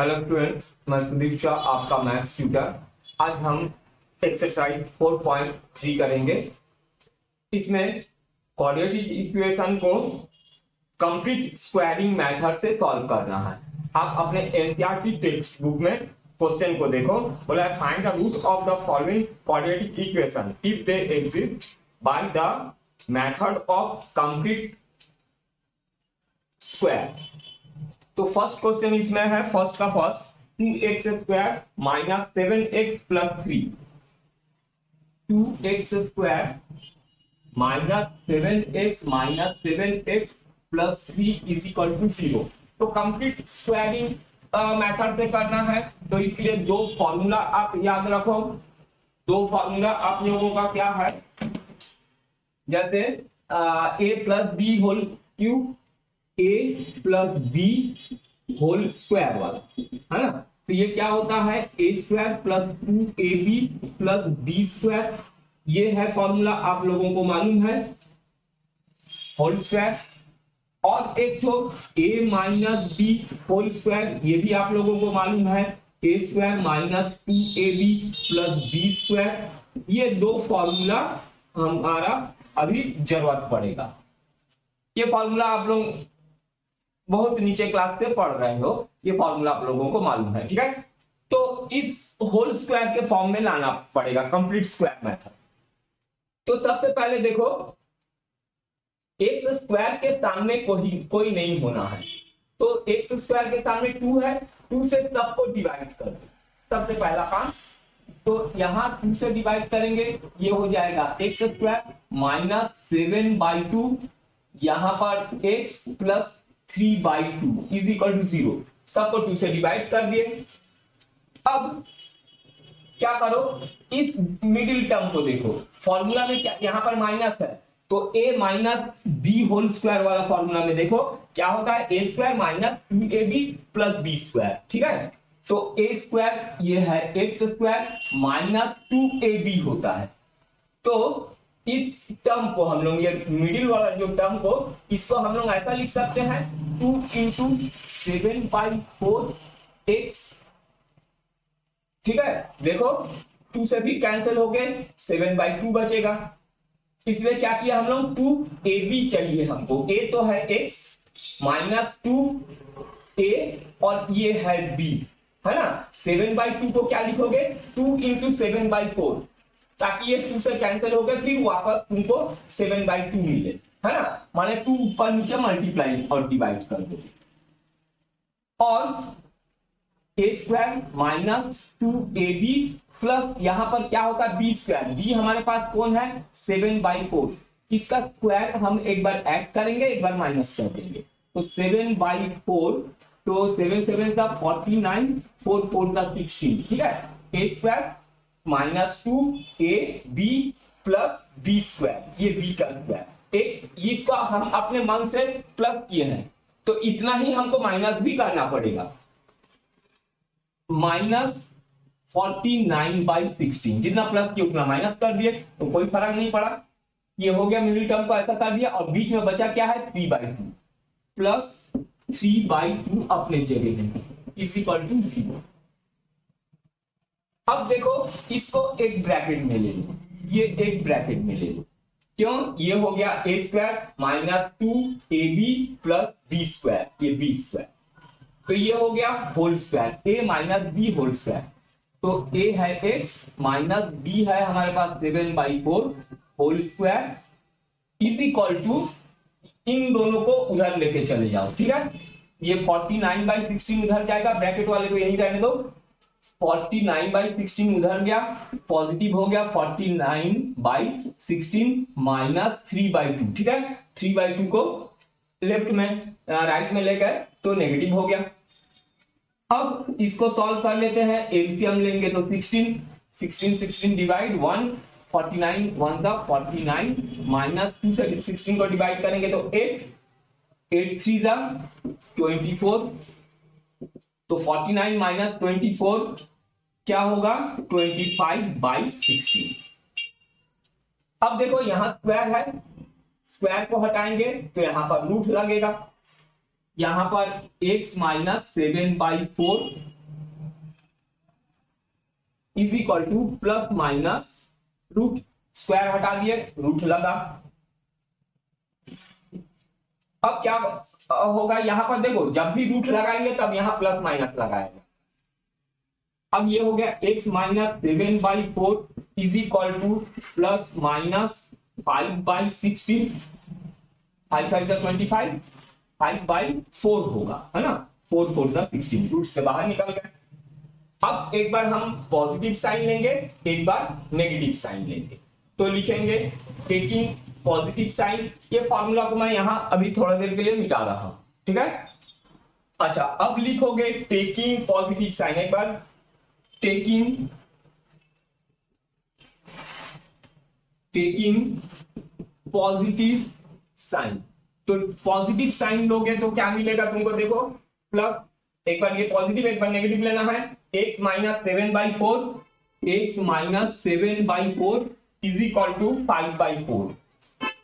Hello students, मैं सुदीप शाह, आपका maths tutor. आज हम एक्सरसाइज 4.3 करेंगे। इसमें क्वाड्रेटिक इक्वेशन को कंप्लीट स्क्वायरिंग मेथड से सॉल्व करना है। आप अपने एनसीईआरटी टेक्स्ट बुक में क्वेश्चन को देखो। बोला है find the root of the following quadratic equation if they exist by the method of complete square. तो फर्स्ट क्वेश्चन इसमें है, फर्स्ट का first, 2x square minus 7x plus 3, 2x square minus 7x plus 3 is equal to 0। तो complete squaring method से करना है, तो इसके लिए दो फॉर्मूला आप याद रखो। दो फॉर्मूला आप लोगों का क्या है, जैसे a plus b whole cube, a plus b whole square वाला, है ना। तो ये क्या होता है, a square plus 2ab plus B square. ये है फॉर्मूला, आप लोगों को मालूम है, होल स्क्वायर। और एक तो a minus B whole square, ये भी आप लोगों को मालूम है, a square minus 2ab plus B square. ये दो फॉर्मूला हमारा अभी जरूरत पड़ेगा। ये फॉर्मूला आप लोग बहुत नीचे क्लास से पढ़ रहे हो, ये फॉर्मूला आप लोगों को मालूम है, ठीक है। तो इस होल स्क्वायर के फॉर्म में लाना पड़ेगा कंप्लीट स्क्वायर मेथड। तो सबसे पहले देखो, एक्स स्क्वायर के सामने कोई नहीं होना है, तो एक्स स्क्वायर के सामने 2 है, 2 से सबको डिवाइड कर दो, सबसे पहला काम। तो यहां 2 से डिवाइड करेंगे, ये हो जाएगा एक्स स्क्वायर माइनस 7/2, यहां पर x plus 3/2 is equal to 0। सबको 2 से डिवाइड कर दिए। अब क्या करो, इस मिडिल टर्म को देखो, फॉर्मूला में क्या यहां पर माइनस है, तो a minus B whole square वाला फॉर्मूला में देखो क्या होता है, a square minus 2ab plus B square, ठीक है। तो a स्क्वायर ये है एक्स स्क्वायर माइनस 2ab होता है। तो इस टर्म को हम लोग, ये मिडिल वाला जो टर्म को, इसको हम लोग ऐसा लिख सकते हैं, 2 इंटू 7/4 एक्स, ठीक है। देखो 2 से भी कैंसिल हो गए, 7/2 बचेगा। इसलिए क्या किया हम लोग, 2ab चाहिए हमको, a तो है x माइनस 2a और ये है b, है ना। 7/2 को क्या लिखोगे, 2 इंटू 7/4, ताकि ये 2 से कैंसिल हो गए, फिर वापस तुमको 7/2 मिले, है ना। माने 2 ऊपर नीचे मल्टीप्लाई और डिवाइड कर दो। और a square minus 2ab plus यहां पर क्या होता है, b स्क्वायर, b हमारे पास कौन है, 7/4। इसका स्क्वायर हम एक बार ऐड करेंगे, एक बार माइनस कर देंगे, तो 7/4, तो 7 7 सा 49, 4 4 सा 16, ठीक है। a square minus 2ab plus B square, ये b का स्क्वायर, एक इसको हम अपने मन से प्लस किए हैं, तो इतना ही हमको माइनस भी करना पड़ेगा, माइनस 49/16, जितना प्लस किया उतना माइनस कर दिए, तो कोई फर्क नहीं पड़ा। ये हो गया, मिडिल टर्म को ऐसा कर दिया, और बीच में बचा क्या है, 3/2 प्लस 3/2 अपने जगह में इज इक्वल टू 0। अब देखो, इसको एक ब्रैकेट में ले लो, ये एक ब्रैकेट में ले लो, क्यों, ये हो गया a square minus 2ab plus B square, ये बी स्क्वायर, तो ये हो गया whole square, a minus B whole square. तो a है x माइनस b है हमारे पास 7/4 whole square is equal to, इन दोनों को उधर लेके चले जाओ, ठीक है। ये 49/16 उधर जाएगा, ब्रैकेट वाले को यही रहने दो, 49/16 उधर गया, पॉजिटिव हो गया 49/16 माइनस 3/2, ठीक है। 3/2 को लेफ्ट में राइट में ले गए तो नेगेटिव हो गया। अब इसको सॉल्व कर लेते हैं, एलसीएम लेंगे तो 16 डिवाइड 1, 49 1 सा 49 माइनस 2 से 16 को डिवाइड करेंगे तो 8 3 सा 24, तो 49 माइनस 24 क्या होगा, 25/16। अब देखो यहां स्क्वायर है, स्क्वायर को हटाएंगे तो यहां पर रूट लगेगा, यहां पर x minus 7/4 is equal to plus minus root, square हटा दिए, रूट लगा। अब क्या होगा यहां पर देखो, जब भी रूट लगाएंगे तब यहां प्लस माइनस लगाएंगे। अब ये हो गया x minus 7/4 is equal to plus minus 5/16, 5 5 25, 5/4 होगा, है ना, 4 4 16, रूट से बाहर निकल गए। अब एक बार हम पॉजिटिव साइन लेंगे, एक बार नेगेटिव साइन लेंगे, तो लिखेंगे टेकिंग पॉजिटिव साइन। ये फॉर्मूला को मैं यहां अभी थोड़ा देर के लिए मिटा रहा हूं, ठीक है। अच्छा, अब लिखोगे टेकिंग पॉजिटिव साइन, एक बार टेकिंग पॉजिटिव साइन। तो पॉजिटिव साइन लोगे तो क्या मिलेगा तुमको, देखो प्लस, एक बार ये पॉजिटिव एक बार नेगेटिव लेना है, x minus 7/4, x minus 7/4 is equal to 5/4,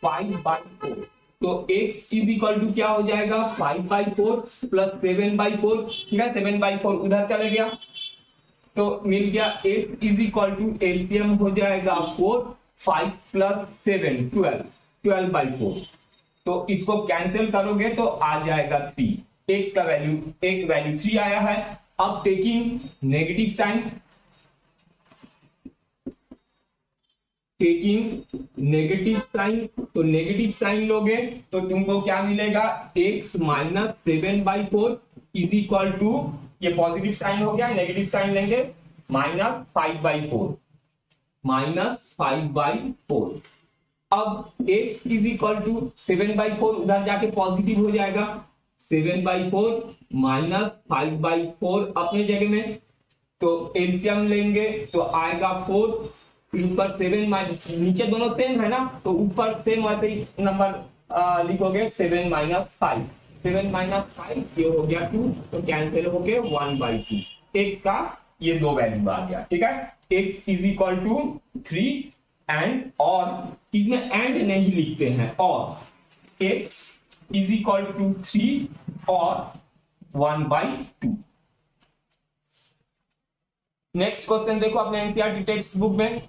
5/4। तो x इज इक्वल टू क्या हो जाएगा 5/4 प्लस 7/4, ठीक है, 7/4 उधर चले गया तो मिल गया x is equal to LCM हो जाएगा 4, 5 प्लस 7 12, 12/4। तो इसको कैंसिल करोगे तो आ जाएगा 3, x का वैल्यू, एक वैल्यू 3 आया है। अब taking negative sign, taking negative sign, तो नेगेटिव साइन लोगे तो तुमको क्या मिलेगा, x minus 7/4 is equal to, ये पॉजिटिव साइन हो गया, नेगेटिव साइन लेंगे माइनस 5/4, माइनस 5/4। अब x इज इक्वल टू 7/4 उधर जाके पॉजिटिव हो जाएगा, 7/4 माइनस 5/4 अपने जगह में, तो एलसीएम लेंगे तो आएगा 4, ऊपर 7, नीचे दोनों सेम है ना, तो ऊपर सेम वैसे ही नंबर लिखोगे, 7 माइनस 5, 7 माइनस 5 ये हो गया 2, तो कैंसिल हो गया 1/2, x का ये दो वैल्यू आ गया, ठीक है। x is equal to 3 and, और इसमें एंड नहीं लिखते हैं, और x इज इक्वल टू 3 और 1/2। नेक्स्ट क्वेश्चन देखो अपने एनसीईआरटी टेक्स्ट बुक में,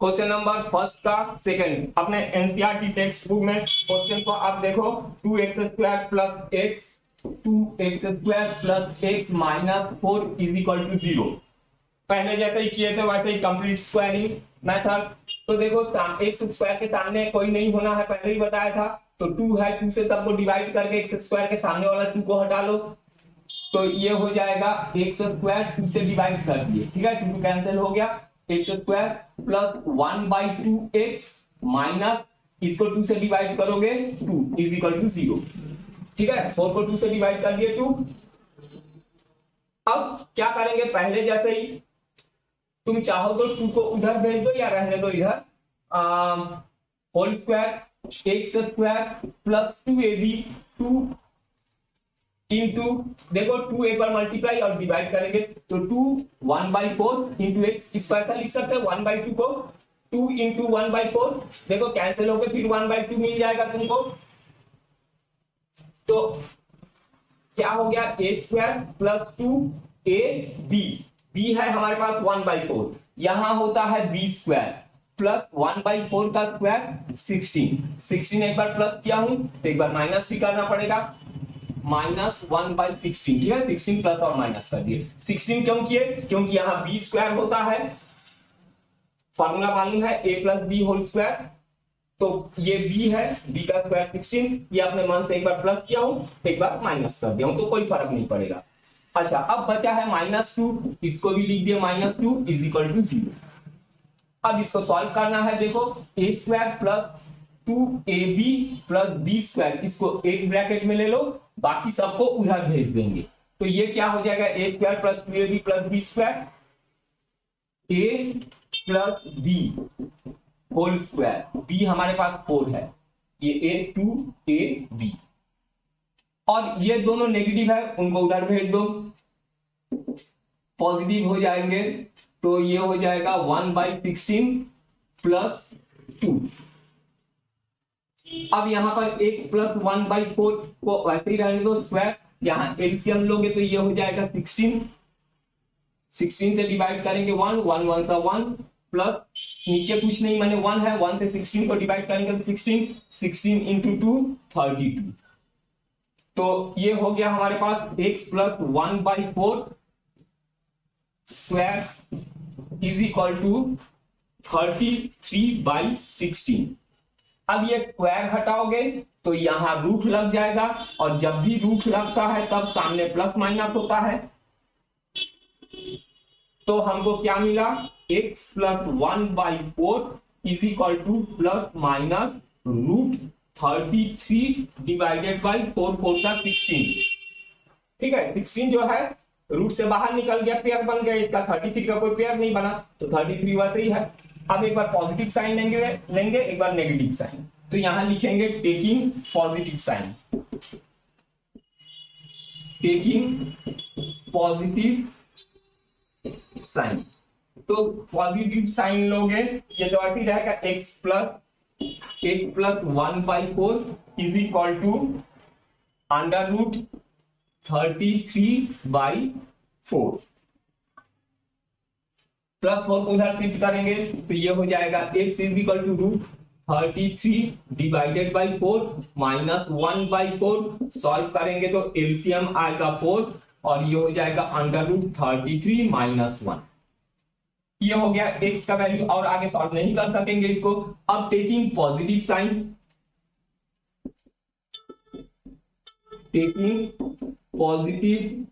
क्वेश्चन नंबर फर्स्ट का सेकंड अपने एनसीईआरटी टेक्स्ट बुक में क्वेश्चन को आप देखो, 2x² plus x, 2x² plus x minus 4 is equal to 0। पहले जैसे ही किए थे वैसे ही कंप्लीट स्क्वायरिंग मेथड। तो देखो एक्स स्क्वायर के सामने कोई नहीं होना है, पहले ही बताया था, तो 2 है, 2 से सबको डिवाइड करके एक्स स्क्वायर के सामने वाला 2 को हटा लो, तो ये हो जाएगा एक्स स्क्वायर 2 से डिवाइड कर दिए, ठीक है, 2 कैंसिल हो गया, x square plus 1/2x minus, इसको 2 से डिवाइड करोगे 2 इज इक्वल टू 0, ठीक है, 4 को 2 से डिवाइड कर दिए 2। अब क्या करेंगे, पहले जैसे ही तुम चाहो तो 2 को उधर भेज दो या रहने दो इधर, whole square x square plus 2ab, 2 into, देखो 2 एक बार मल्टीप्लाई और डिवाइड करेंगे तो 2 1/4 इंटू एक्स, इसको ऐसा लिख सकते हैं 1/2 को 2 इंटू 1/4, देखो कैंसिल हो गए, फिर 1/2 मिल जाएगा तुमको, तो क्या हो गया a² प्लस 2ab, b है हमारे पास 1/4, यहां होता है b² प्लस 1/4 का स्क्वायर 16, 16 एक बार प्लस किया हूं तो एक बार माइनस भी करना पड़ेगा, माइनस 1/16, ठीक है, 16 प्लस और माइनस कर दिए। 16 क्यों किए, क्योंकि यहां b² होता है, फॉर्मूला मालूम है a plus b whole square, तो ये b है, b का स्क्वायर 16, ये अपने मन से एक बार प्लस किया हूं एक बार माइनस कर दिया हूं, तो कोई फर्क नहीं पड़ेगा। अच्छा, अब बचा है -2, इसको भी लिख दिया -2 इज इक्वल टू 0। अब इसको सॉल्व करना है, देखो a² plus 2ab plus b², इसको एक ब्रैकेट में ले लो, बाकी सबको उधर भेज देंगे, तो ये क्या हो जाएगा, a² plus 2ab plus b², a plus b whole square, b हमारे पास 4 है, ये a2ab, और ये दोनों नेगेटिव है उनको उधर भेज दो, पॉजिटिव हो जाएंगे, तो ये हो जाएगा 1/16 प्लस 2। अब यहां पर x प्लस 1/4 को वैसे ही रहने दो स्क्वायर, यहां एलसीएम लोगे तो ये हो जाएगा 16, 16 से डिवाइड करेंगे 1, 1 1 सा 1 प्लस नीचे कुछ नहीं माने 1 है, 1 से 16 को डिवाइड करेंगे तो 16, 16 इंटू 2 32। तो ये हो गया हमारे पास x plus 1/4 square is equal to 33/16। अब ये स्क्वायर हटाओगे तो यहां रूट लग जाएगा, और जब भी रूट लगता है तब सामने प्लस माइनस होता है। तो हमको क्या मिला, x plus 1/4 is equal to plus minus root 33 divided by 4 4 सा 16। ठीक है, 16 जो है रूट से बाहर निकल गया, पेयर बन गया इसका, 33 का कोई पेयर नहीं बना, तो 33 वैसे ही है। अब एक बार पॉजिटिव साइन लेंगे एक बार नेगेटिव साइन, तो यहां लिखेंगे taking positive sign, taking positive sign. तो पॉजिटिव साइन लोगे ये तो ऐसे ही रहेगा, x plus 1/4 is equal to under root 33/4 plus 4 को उधर शिफ्ट करेंगे तो ये हो जाएगा x is equal to root 33 divided by 4 minus 1/4। Solve करेंगे तो एलसीएम आएगा 4 और ये हो जाएगा अंडर रूट 33 माइनस 1। ये हो गया x का वैल्यू, और आगे सॉल्व नहीं कर सकेंगे इसको। अब taking positive sign, taking positive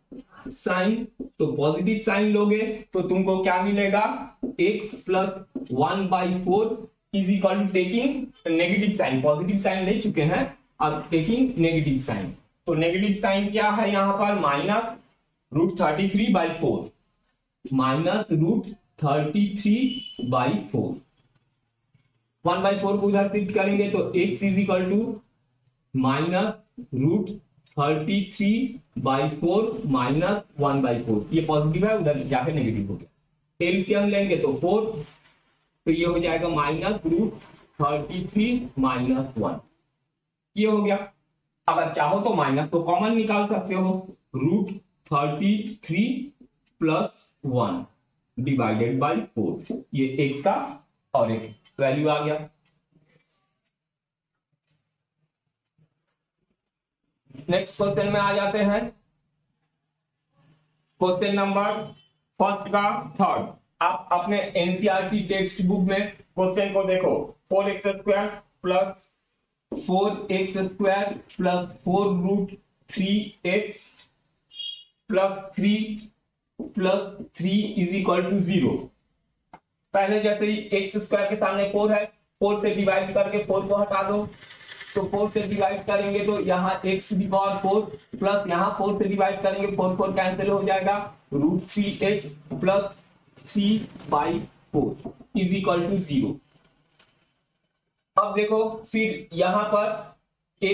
sign, तो पॉजिटिव साइन लोगे तो तुमको क्या मिलेगा, x plus 1/4 is equal to taking negative sign, positive sign ले चुके हैं, अब टेकिंग नेगेटिव साइन। तो नेगेटिव साइन क्या है यहां पर, माइनस रूट 33/4 माइनस रूट 33/4, 1/4 को उधर शिफ्ट करेंगे तो x is equal to minus root 33/4 minus 1/4, ये पॉजिटिव है उधर जाके नेगेटिव हो गया। एलसीएम लेंगे तो 4, तो ये हो जाएगा माइनस रूट 33 माइनस 1, ये हो गया। अगर चाहो तो माइनस को कॉमन निकाल सकते हो, रूट 33 प्लस 1 डिवाइडेड बाई 4, ये x का और एक वैल्यू आ गया। नेक्स्ट क्वेश्चन में आ जाते हैं, क्वेश्चन नंबर फर्स्ट का थर्ड। आप अपने एनसीईआरटी टेक्स्ट बुक में क्वेश्चन को देखो, 4x square plus 4x square plus 4 root 3x plus 3 is equal to 0। पहले जैसे ही x स्क्वायर के सामने 4 है, 4 से डिवाइड करके 4 को हटा दो, तो 4 से डिवाइड करेंगे तो यहाँ x to the power 4 plus यहाँ 4 से डिवाइड करेंगे 4 4 कैंसिल हो जाएगा, root 3x plus 3/4 is equal to 0। अब देखो फिर यहाँ पर a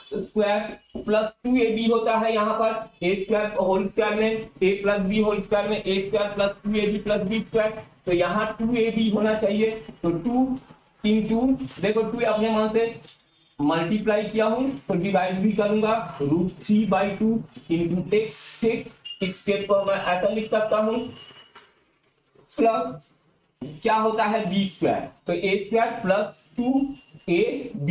स्क्वायर प्लस 2ab होता है, यहाँ पर a स्क्वायर होल स्क्वायर में a plus b whole square में a square plus 2ab plus b square, तो यहाँ 2ab होना चाहिए, तो 2 इंटू देखो 2 अपने मान से मल्टीप्लाई किया हूं तो डिवाइड भी करूंगा, रूट 3/2 इंटू x। ठीक, इस स्टेप को मैं ऐसा लिख सकता हूं, प्लस क्या होता है b स्क्वायर, तो a स्क्वायर प्लस 2ab,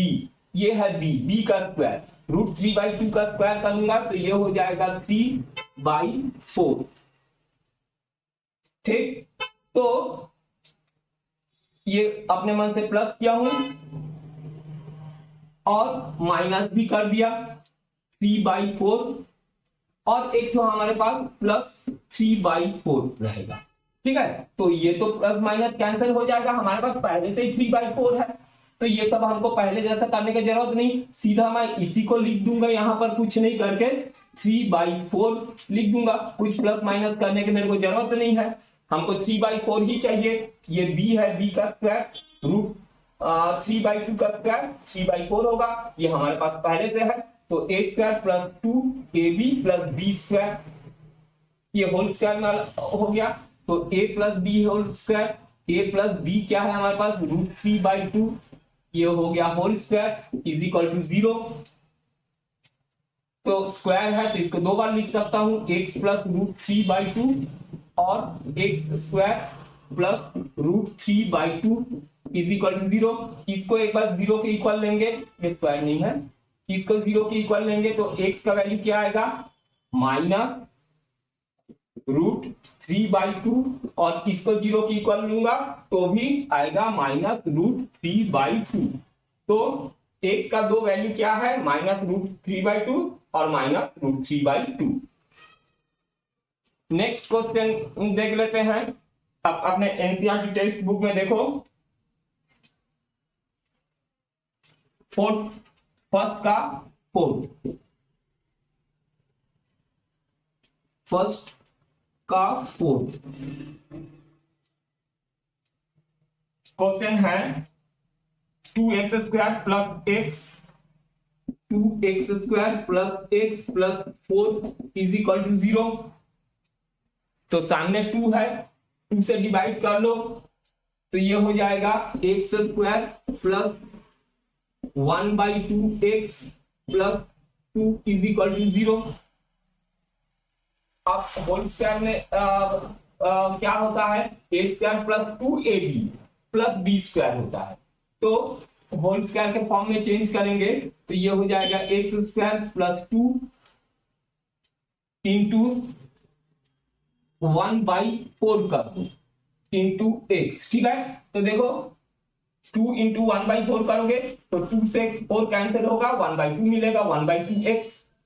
ये है b का स्क्वायर, रूट 3/2 का स्क्वायर करूंगा तो ये हो जाएगा 3/4। ठीक, तो ये अपने मन से प्लस किया हूं और माइनस भी कर दिया 3/4, और एक तो हमारे पास प्लस 3/4 रहेगा। ठीक है, तो ये तो प्लस माइनस कैंसिल हो जाएगा, हमारे पास पहले से ही 3/4 है, तो ये सब हमको पहले जैसा करने की जरूरत नहीं, सीधा मैं इसी को लिख दूंगा, यहां पर कुछ नहीं करके 3/4 लिख दूंगा, कुछ प्लस माइनस करने की मेरे को जरूरत नहीं है, हमको 3/4 ही चाहिए। ये b है, b का स्क्वायर रूट 3/2 का स्क्वायर 3/4 होगा, ये हमारे पास पहले से है, तो a square plus 2ab plus b square, ये होल स्क्वायर में हो गया, तो a plus b whole square, a plus b क्या है हमारे पास, रूट 3/2, ये हो गया whole square is equal to 0। तो स्क्वायर है तो इसको दो बार लिख सकता हूं, x प्लस रूट 3/2 और x square plus √3/2 is equal to 0। इसको एक बार 0 के इक्वल लेंगे, ये स्क्वायर नहीं है, इसको 0 के इक्वल लेंगे तो x का वैल्यू क्या आएगा, -√3/2, और इसको 0 के इक्वल लूंगा तो भी आएगा -√3/2। तो x का दो वैल्यू क्या है, -√3/2 और -√3/2। नेक्स्ट क्वेश्चन देख लेते हैं। अब अपने एनसीईआरटी टेक्स्ट बुक में देखो, फर्स्ट का फोर्थ क्वेश्चन है 2x square plus x plus 4 is equal to 0। तो सामने 2 है, 2 से डिवाइड कर लो तो ये हो जाएगा x square plus 1/2x plus 2 is equal to 0। अब होल स्क्वायर में क्या होता है, a square plus 2ab plus b square होता है। तो होल स्क्वायर के फॉर्म में चेंज करेंगे तो ये हो जाएगा x स्क्वायर प्लस 2 इंटू 1/4 कर दो इंटू x। ठीक है, तो देखो 2 इंटू 1/4 करोगे तो 2 से 4 कैंसिल होगा, 1/2 मिलेगा,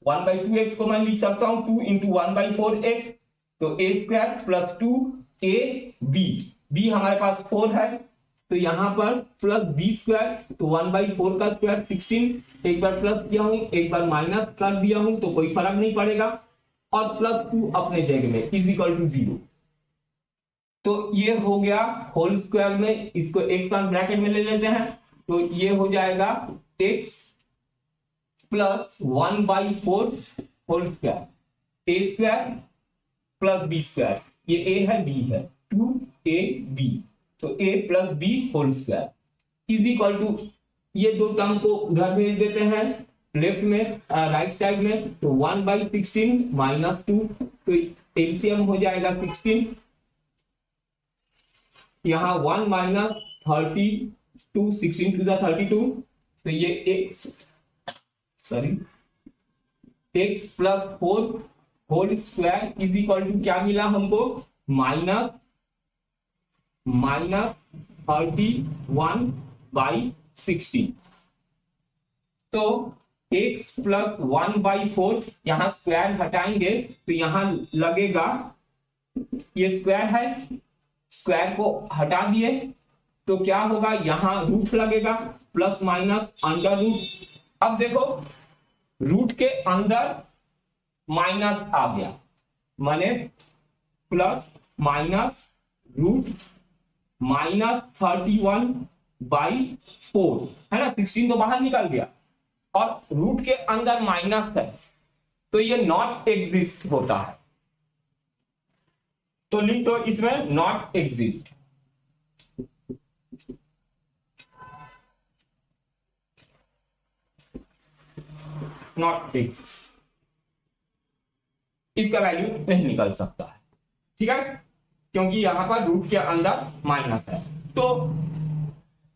1/2x को मैं लिख सकता हूं 2 इंटू 1/4x। तो a square plus 2ab, b हमारे पास 4 है तो यहां पर प्लस b स्क्वायर, तो 1/4 का स्क्वायर 16, एक बार प्लस किया हूं एक बार माइनस कर दिया हूं तो कोई फर्क नहीं पड़ेगा, और प्लस 2 अपने जगह में इज इक्वल टू 0। तो ये हो गया होल स्क्वायर में, इसको एक साथ ब्रैकेट में ले लेते हैं तो ये हो जाएगा x plus 1/4 whole square, a square plus b square, ये a है b है 2ab, तो a plus b whole square is equal to, ये दो टर्म को उधर भेज देते हैं लेफ्ट में, राइट साइड में, तो 1/16 माइनस 2, तो एलसीएम हो जाएगा 16, यहाँ 1 माइनस 32, 16 टू 32, तो ये x plus 4 whole square is equal to क्या मिला हमको, -31/16। तो x प्लस 1/4, यहां स्क्वायर हटाएंगे तो यहां लगेगा, ये स्क्वायर है, स्क्वायर को हटा दिए तो क्या होगा, यहां रूट लगेगा, प्लस माइनस अंडर रूट। अब देखो रूट के अंदर माइनस आ गया, माने प्लस माइनस रूट -31/4 है ना, 16 तो बाहर निकल गया और रूट के अंदर माइनस है तो ये नॉट एग्जिस्ट होता है, तो लिख दो इसमें नॉट एग्जिस्ट। नॉट एग्जिस्ट, इसका वैल्यू नहीं निकल सकता है, ठीक है, क्योंकि यहां पर रूट के अंदर माइनस है। तो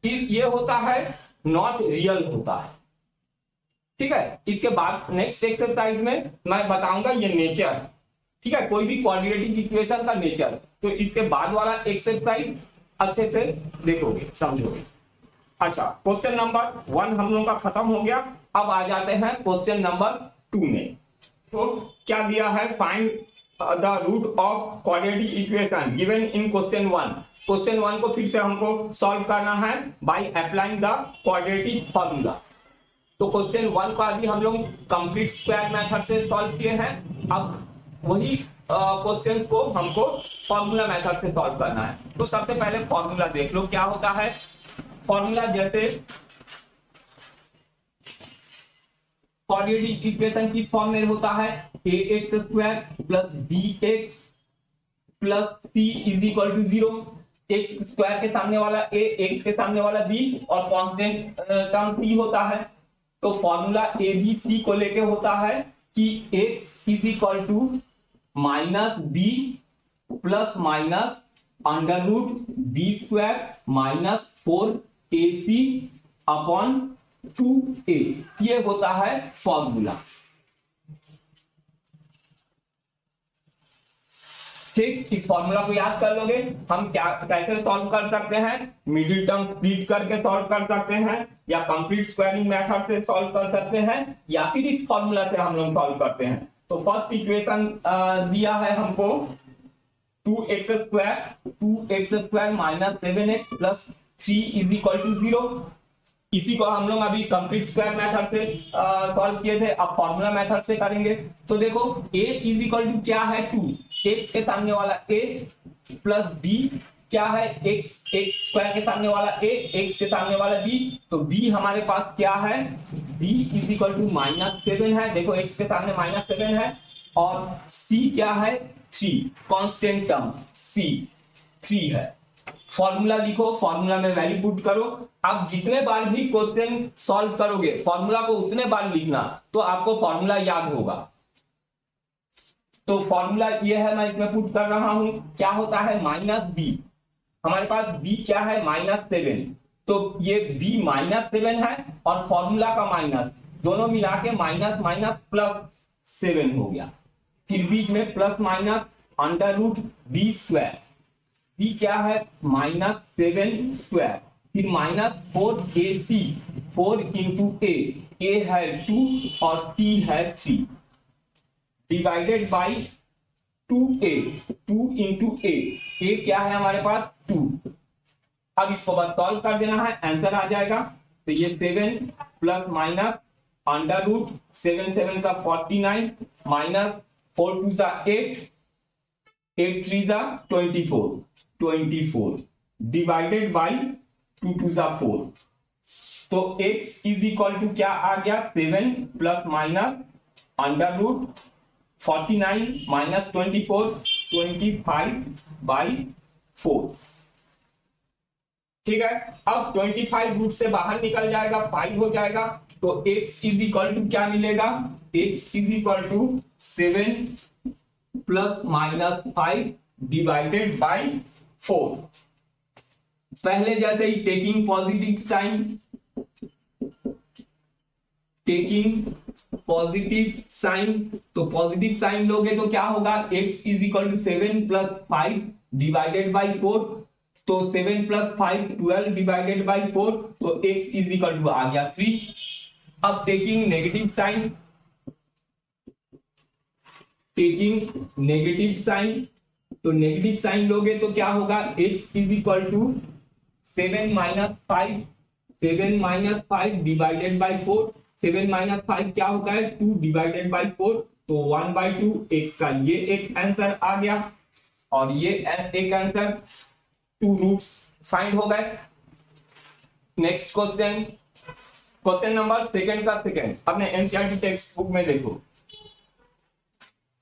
ये होता है नॉट रियल होता है, ठीक है। इसके बाद नेक्स्ट एक्सरसाइज में मैं बताऊंगा ये नेचर, ठीक है, कोई भी क्वाड्रेटिक इक्वेशन का नेचर। तो इसके बाद वाला एक्सरसाइज अच्छे से देखोगे, समझोगे। अच्छा, क्वेश्चन नंबर 1 हम लोगों का खत्म हो गया। अब आ जाते हैं क्वेश्चन नंबर 2 में। तो क्या दिया है, find the root of quadratic equation given in question 1। Question 1 को फिर से हमको सॉल्व करना है by applying the quadratic formula. तो क्वेश्चन 1 का भी हम लोग कंप्लीट स्क्वायर मेथड से सॉल्व किए हैं, अब वही क्वेश्चंस को हमको फॉर्मूला मेथड से सॉल्व करना है। तो सबसे पहले फॉर्मूला देख लो क्या होता है। फॉर्मूला जैसे क्वाड्रेटिक इक्वेशन किस फॉर्म में होता है, ax square plus bx plus c is equal to 0। x square के सामने वाला a, x के सामने वाला b और कांस्टेंट टर्म c होता है। तो फॉर्मूला abc को लेके होता है कि x is equal to minus b plus minus under root b square minus 4ac upon 2a, ये होता है फॉर्मूला। ठीक, इस फॉर्मूला को याद कर लोगे। हम क्या कैसे सॉल्व कर सकते हैं, मिडिल टर्म स्प्लिट करके सॉल्व कर सकते हैं, या कंप्लीट स्क्वायरिंग मेथड से सॉल्व कर सकते हैं, या फिर इस फॉर्मूला से हम लोग सॉल्व करते हैं। तो फर्स्ट इक्वेशन दिया है हमको 2x square minus 7x plus 3 is equal to 0। इसी को हम लोग अभी कंप्लीट स्क्वायर मेथड से सॉल्व किए थे, अब फॉर्मूला मेथड से करेंगे। तो देखो a इज इक्वल टू क्या है 2, x के सामने वाला a प्लस b क्या है x स्क्वायर के सामने वाला a, x के सामने वाला b, तो b हमारे पास क्या है, b इज इक्वल टू -7 है। देखो x के सामने -7 है, और c क्या है 3, कांस्टेंट टर्म c 3 है। फॉर्मूला लिखो, फॉर्मूला में वैल्यू पुट करो। आप जितने बार भी क्वेश्चन सॉल्व करोगे फॉर्मूला को उतने बार लिखना, तो आपको फॉर्मूला याद होगा। तो फॉर्मूला ये है, मैं इसमें पुट कर रहा हूं, क्या होता है -b, हमारे पास b क्या है -7, तो ये b -7 है और फॉर्मूला का माइनस, दोनों मिला के माइनस माइनस प्लस 7 हो गया। फिर बीच में plus minus under root b square, b क्या है -7 स्क्वायर, फिर -4ac, 4 इंटू a है 2 और c है 3, divided by 2a, 2 into a क्या है हमारे पास 2। अब इसको बस सॉल्व कर देना है, आंसर आ जाएगा। तो ये 7 प्लस माइनस अंडर रूट 7 7 सा 49 माइनस 4 2 सा 8 8 3 सा 24 डिवाइडेड बाई 2 2 सा 4। तो x इज इक्वल टू क्या आ गया 7 plus minus under root 49 minus 24 25 by 4। ठीक है, अब 25 रूट से बाहर निकल जाएगा, 5 हो जाएगा, तो x इज इक्वल टू क्या मिलेगा, x is equal to 7 plus minus 5 divided by 4। पहले जैसे ही टेकिंग पॉजिटिव साइन, तो पॉजिटिव साइन लोगे तो क्या होगा, x is equal to 7 plus 5 divided by 4, तो 7 प्लस 5 12 डिवाइडेड बाई 4, तो x इज इक्वल टू आ गया 3। अब टेकिंग नेगेटिव साइन, तो नेगेटिव साइन लोगे तो क्या होगा, x is equal to 7 minus 5 divided by 4, 7 minus 5 क्या होता है 2 डिवाइडेड बाई 4, तो 1/2 x का ये एक आंसर आ गया, और ये एक आंसर, 2 रूट्स फाइंड हो गए। नेक्स्ट क्वेश्चन नंबर सेकंड का सेकंड, अपने एनसीईआरटी टेक्स्ट बुक में देखो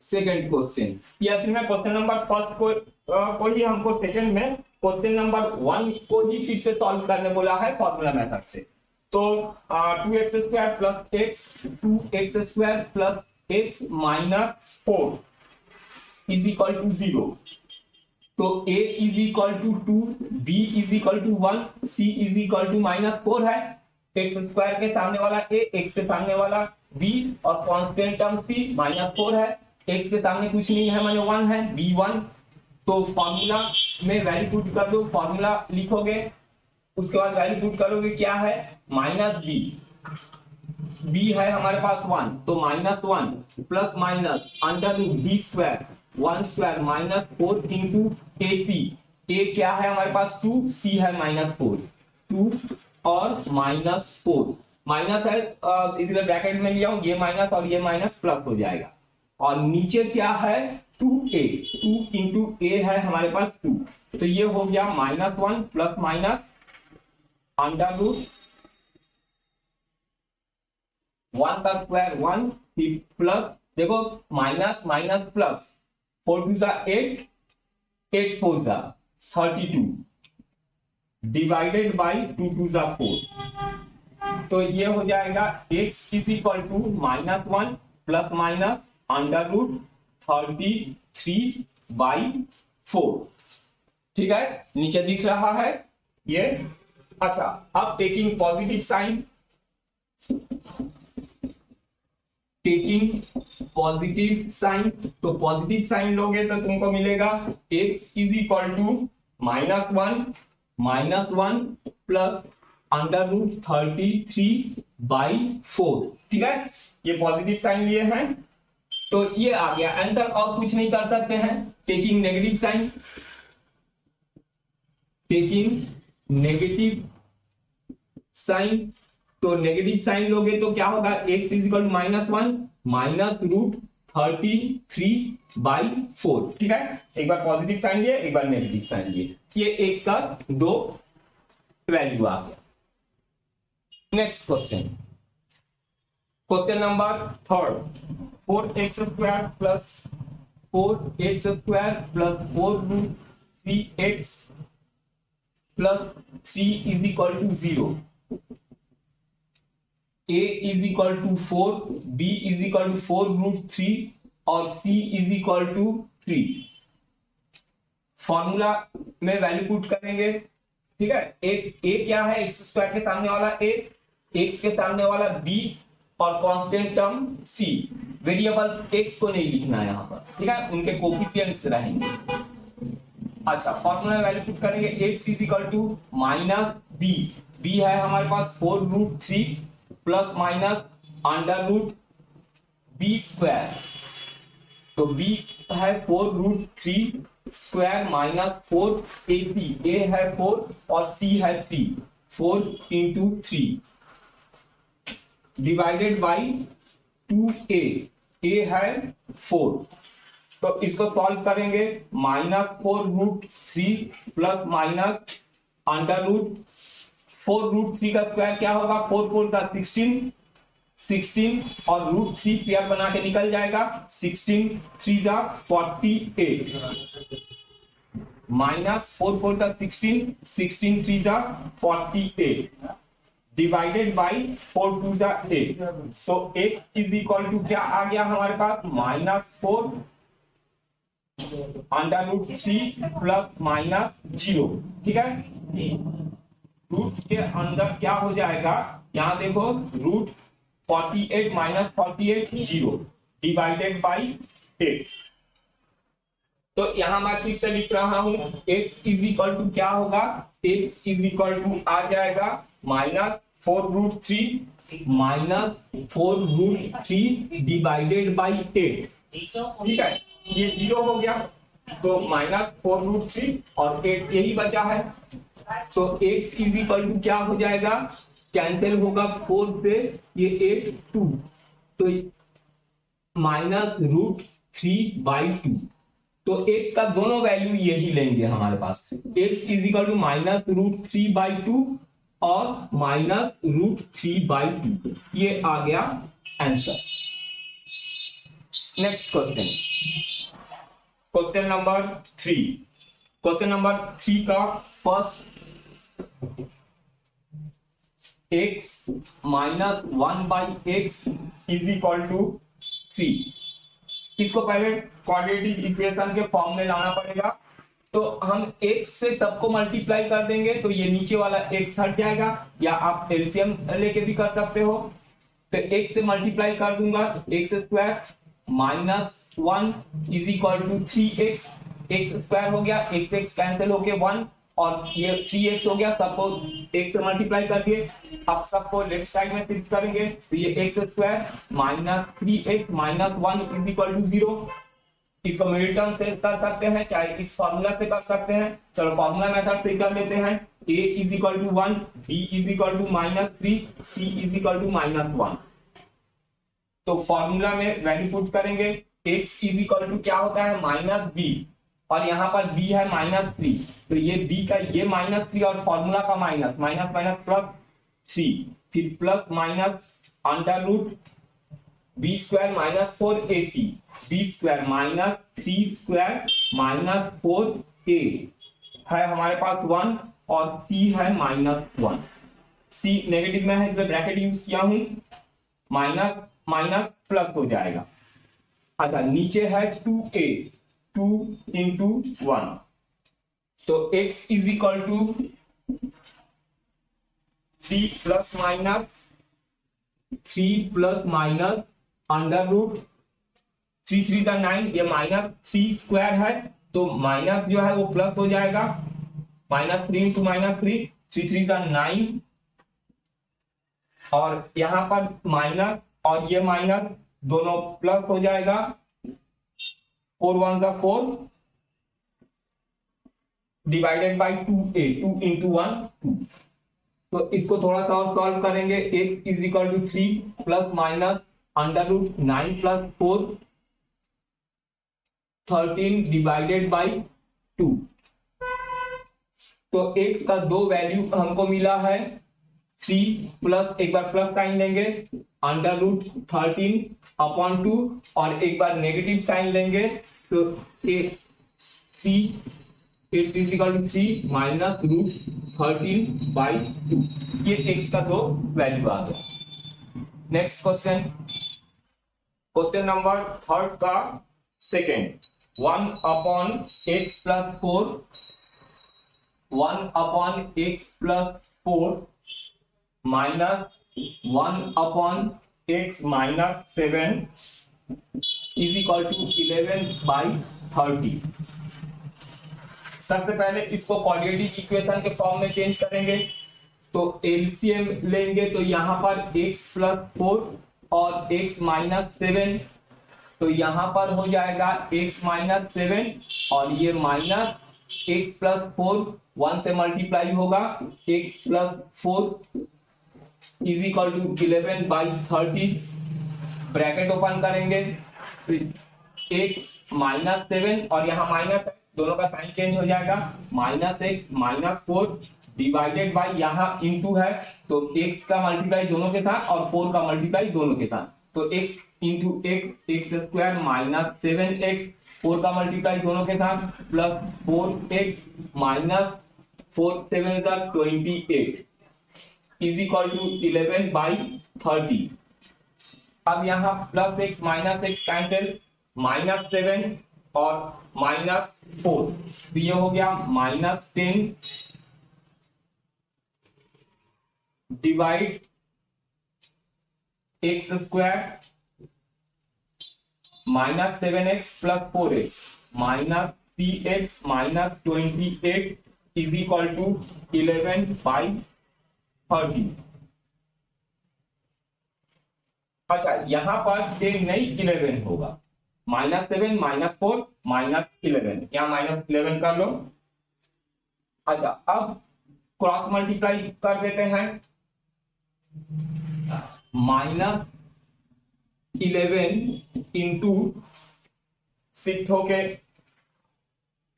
सेकंड क्वेश्चन, या फिर मैं क्वेश्चन नंबर फर्स्ट को ही हमको सेकंड में क्वेश्चन नंबर 1 को ही फिर से सॉल्व करने बोला है फॉर्मूला मेथड से। तो 2x square plus x, 2x square plus x minus 4 is equal to 0। तो a is equal to 2, b is equal to 1, c is equal to -4 है। x स्क्वायर के सामने वाला a, x के सामने वाला b, और कांस्टेंट टर्म c -4 है, x के सामने कुछ नहीं है, माने 1 है, b1। तो फॉर्मूला में वैल्यू पुट कर दो, फॉर्मूला लिखोगे, उसके बाद वैल्यू पुट करोगे, क्या है -b, b है हमारे पास 1, तो -1 plus minus under root b square 1 square minus 4 into ac, a क्या है हमारे पास 2, c है -4, 2 और -4, माइनस है इसलिए ब्रैकेट में लिया हूं, ये माइनस और ये माइनस प्लस हो जाएगा, और नीचे क्या है 2a, 2 इंटू a है हमारे पास 2, तो ये हो गया -1 प्लस माइनस अंडर रूट 1 का स्क्वायर 1, फिर प्लस, देखो माइनस माइनस प्लस, 4 2 सा 8, 8 4 सा 32 डिवाइडेड बाई 2 2 सा 4। तो ये हो जाएगा x is equal to -1 plus minus under root 33 by 4। ठीक है, नीचे दिख रहा है ये। अच्छा, अब taking positive sign, taking positive sign, तो पॉजिटिव साइन लोगे तो तुमको मिलेगा x is equal to -1 plus under root 33/4। ठीक है, ये पॉजिटिव साइन लिए हैं तो ये आ गया आंसर, और कुछ नहीं कर सकते हैं। Taking negative sign, taking negative sign, तो नेगेटिव साइन लोगे तो क्या होगा, x is equal to -1 minus root 33/4। ठीक है, एक बार पॉजिटिव साइन लिए, एक बार नेगेटिव साइन लिए, ये एक साथ दो वैल्यू आ गया। Next question, question number 3, 4x square plus 4x plus 4 root 3x plus 3 is equal to 0। a is equal to 4, b is equal to 4 root 3 और c is equal to 3। Formula में value put करेंगे। ठीक है, एक a क्या है, x square के सामने वाला a, x के सामने वाला b और constant term c। Variables x को नहीं लिखना है यहाँ पर, ठीक है, उनके कोफिशिएंट्स रहेंगे। अच्छा, फॉर्मूला में वैल्यू पुट करेंगे, x is equal to minus b, b है हमारे पास 4 root 3 plus minus under root b square, तो b है 4 root 3 square minus 4 ac, a है 4 और c है 3, 4 into 3 divided by 2a, a है 4। तो इसको सॉल्व करेंगे, -4 root 3 plus minus under root 4 root 3 का स्क्वायर क्या होगा, 4 4 का 16 और रूट 3 पेयर बना के निकल जाएगा, 16 3 जा 48 माइनस 4 4 का 16 3 जा 48 डिवाइडेड बाई 4 2 जा 8। तो x इज इक्वल टू क्या आ गया हमारे पास, -4 अंडर रूट 3 प्लस माइनस 0। ठीक है, रूट के अंदर क्या हो जाएगा, यहां देखो रूट 48 माइनस 48 0 डिवाइडेड बाई 8। तो यहां मैं फिर से लिख रहा हूं, x इज इक्वल टू क्या होगा, x इज इक्वल टू आ जाएगा -4 root 3 minus 4 root 3 divided by 8। ठीक है, ये 0 हो गया, तो -4 रूट 3 और 8 यही बचा है। तो x इज इक्वल टू क्या हो जाएगा, कैंसिल होगा 4 से, ये 8 2, तो माइनस रूट 3/2। तो x का दोनों वैल्यू यही लेंगे हमारे पास, x is equal to minus root 3/2 और माइनस रूट 3/2, ये आ गया answer. Next question, question number 3, question number 3 का first, x minus 1/x is equal to 3। इसको पहले क्वाड्रेटिक इक्वेशन के फॉर्म में लाना पड़ेगा। तो हम x से सबको मल्टीप्लाई कर देंगे, तो ये नीचे वाला x हट जाएगा, या आप एलसीएम लेके भी कर सकते हो। तो x से मल्टीप्लाई कर दूंगा, तो x square -1 is equal to 3x, x square हो गया, x कैंसिल होके 1 और ये 3x हो गया, सबको x से मल्टीप्लाई कर दिए। अब सबको लेफ्ट साइड में शिफ्ट करेंगे, तो ये x square -3x - 1 is equal to 0। इसको मिडिल टर्म से कर सकते हैं, चाहे इस फार्मूला से कर सकते हैं। चलो फार्मूला मेथड से कर लेते हैं, a is equal to 1, b is equal to -3, c is equal to -1। तो फार्मूला में वैल्यू पुट करेंगे, x इज इक्वल टू क्या होता है, -b, और यहाँ पर b है -3, तो ये b का ये -3 और फार्मूला का माइनस प्लस 3, फिर plus minus under root b square -4ac, b square -3 square -4a है हमारे पास 1 और c है -1। c नेगेटिव में है इसलिए ब्रैकेट यूज किया हूं, माइनस माइनस प्लस हो जाएगा। अच्छा, नीचे है 2a, 2 इंटू 1। तो x is equal to 3 plus minus under root 3 3 जा 9, ये -3 स्क्वायर है, तो माइनस जो है वो प्लस हो जाएगा, -3 इंटू -3, 3 3 जा 9, और यहां पर माइनस और ये माइनस दोनों प्लस हो जाएगा, 4 1 जा 4 डिवाइडेड बाई 2a, 2 इंटू 1 2। तो इसको थोड़ा सा और सॉल्व करेंगे, x is equal to 3 plus minus under root 9 plus 4 13 divided by 2। तो x का दो वैल्यू हमको मिला है, 3 प्लस एक बार प्लस साइन लेंगे अंडर रूट 13 अपॉन 2, और एक बार नेगेटिव साइन लेंगे तो 3 x is equal to 3 minus root 13 by 2। ये x का दो वैल्यू आ गया। नेक्स्ट क्वेश्चन, क्वेश्चन नंबर 3 का second, 1 upon x plus 4, 1 upon x plus 4 माइनस 1 upon x minus 7 is equal to 11 by 30। सबसे पहले इसको क्वाड्रेटिक इक्वेशन के फॉर्म में चेंज करेंगे, तो एलसीएम लेंगे, तो यहां पर x प्लस 4 और x माइनस 7, तो यहां पर हो जाएगा x माइनस 7 और ये माइनस x प्लस 4 1 से मल्टीप्लाई होगा, x plus 4 is equal to 11 by 30, bracket open करेंगे, x माइनस 7 और यहाँ माइनस है, दोनों का साइन चेंज हो जाएगा, minus x minus 4 divided by यहाँ इनटू है, तो x का मल्टीप्लाई दोनों के साथ और 4 का मल्टीप्लाई दोनों के साथ, तो x into x square minus 7x, 4 का मल्टीप्लाई दोनों के साथ plus 4x minus 4 7 28 is equal to 11 by 30। अब यहाँ plus x minus x cancel, minus 7 और माइनस 4, तो ये हो गया minus 10 divide x square minus 7x plus 4x minus 3x minus 28 is equal to 11 by 30। अच्छा, यहां पर 10 नहीं 11 होगा, माइनस 7 माइनस 4 माइनस 11, यहां माइनस 11 कर लो। अच्छा, अब क्रॉस मल्टीप्लाई कर देते हैं, माइनस 11 इंटू शिफ्ट होके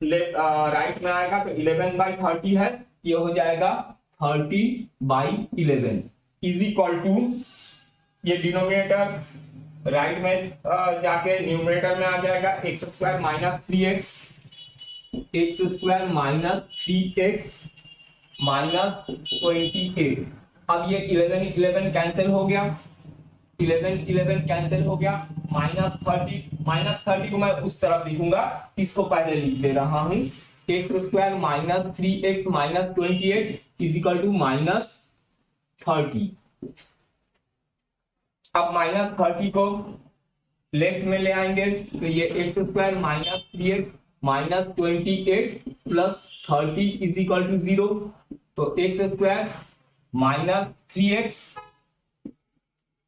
राइट में आएगा, तो 11 बाई 30 है, ये हो जाएगा 30 बाई 11 इज इक्वल टू, ये डिनोमिनेटर राइट में जाके न्यूमरेटर में आ जाएगा, x square minus 3x, x square minus 3x minus 28। अब ये 11 11 कैंसिल हो गया, 11 11 कैंसिल हो गया, माइनस 30 को मैं उस तरफ लिखूंगा, इसको पहले लिख दे रहा हूं, x square minus 3x minus 28 is equal to minus 30। अब माइनस 30 को लेफ्ट में ले आएंगे, तो ये x square minus 3x minus 28 plus 30 is equal to 0, तो एक्स स्क्वायर माइनस 3x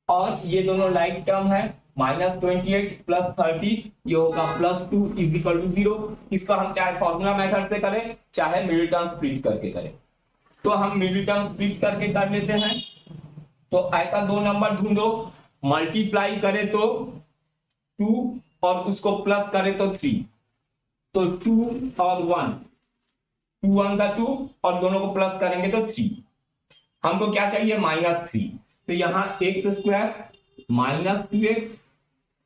और ये दोनों लाइक टर्म है, माइनस 28 प्लस 30 ये होगा प्लस 2 इज इक्वल टू 0। इसको हम चाहे फॉर्मूला मेथड से करें चाहे मिडिल टर्म स्प्लिट करके करें, तो हम मिडिल टर्म स्प्लिट करके कर लेते हैं। तो ऐसा दो नंबर ढूंढो, मल्टीप्लाई करे तो 2 और उसको प्लस करे तो 3, तो 2 और 1, 2 1 जा 2 और दोनों को प्लस करेंगे तो 3। हमको क्या चाहिए, माइनस 3, तो यहां x square minus 2x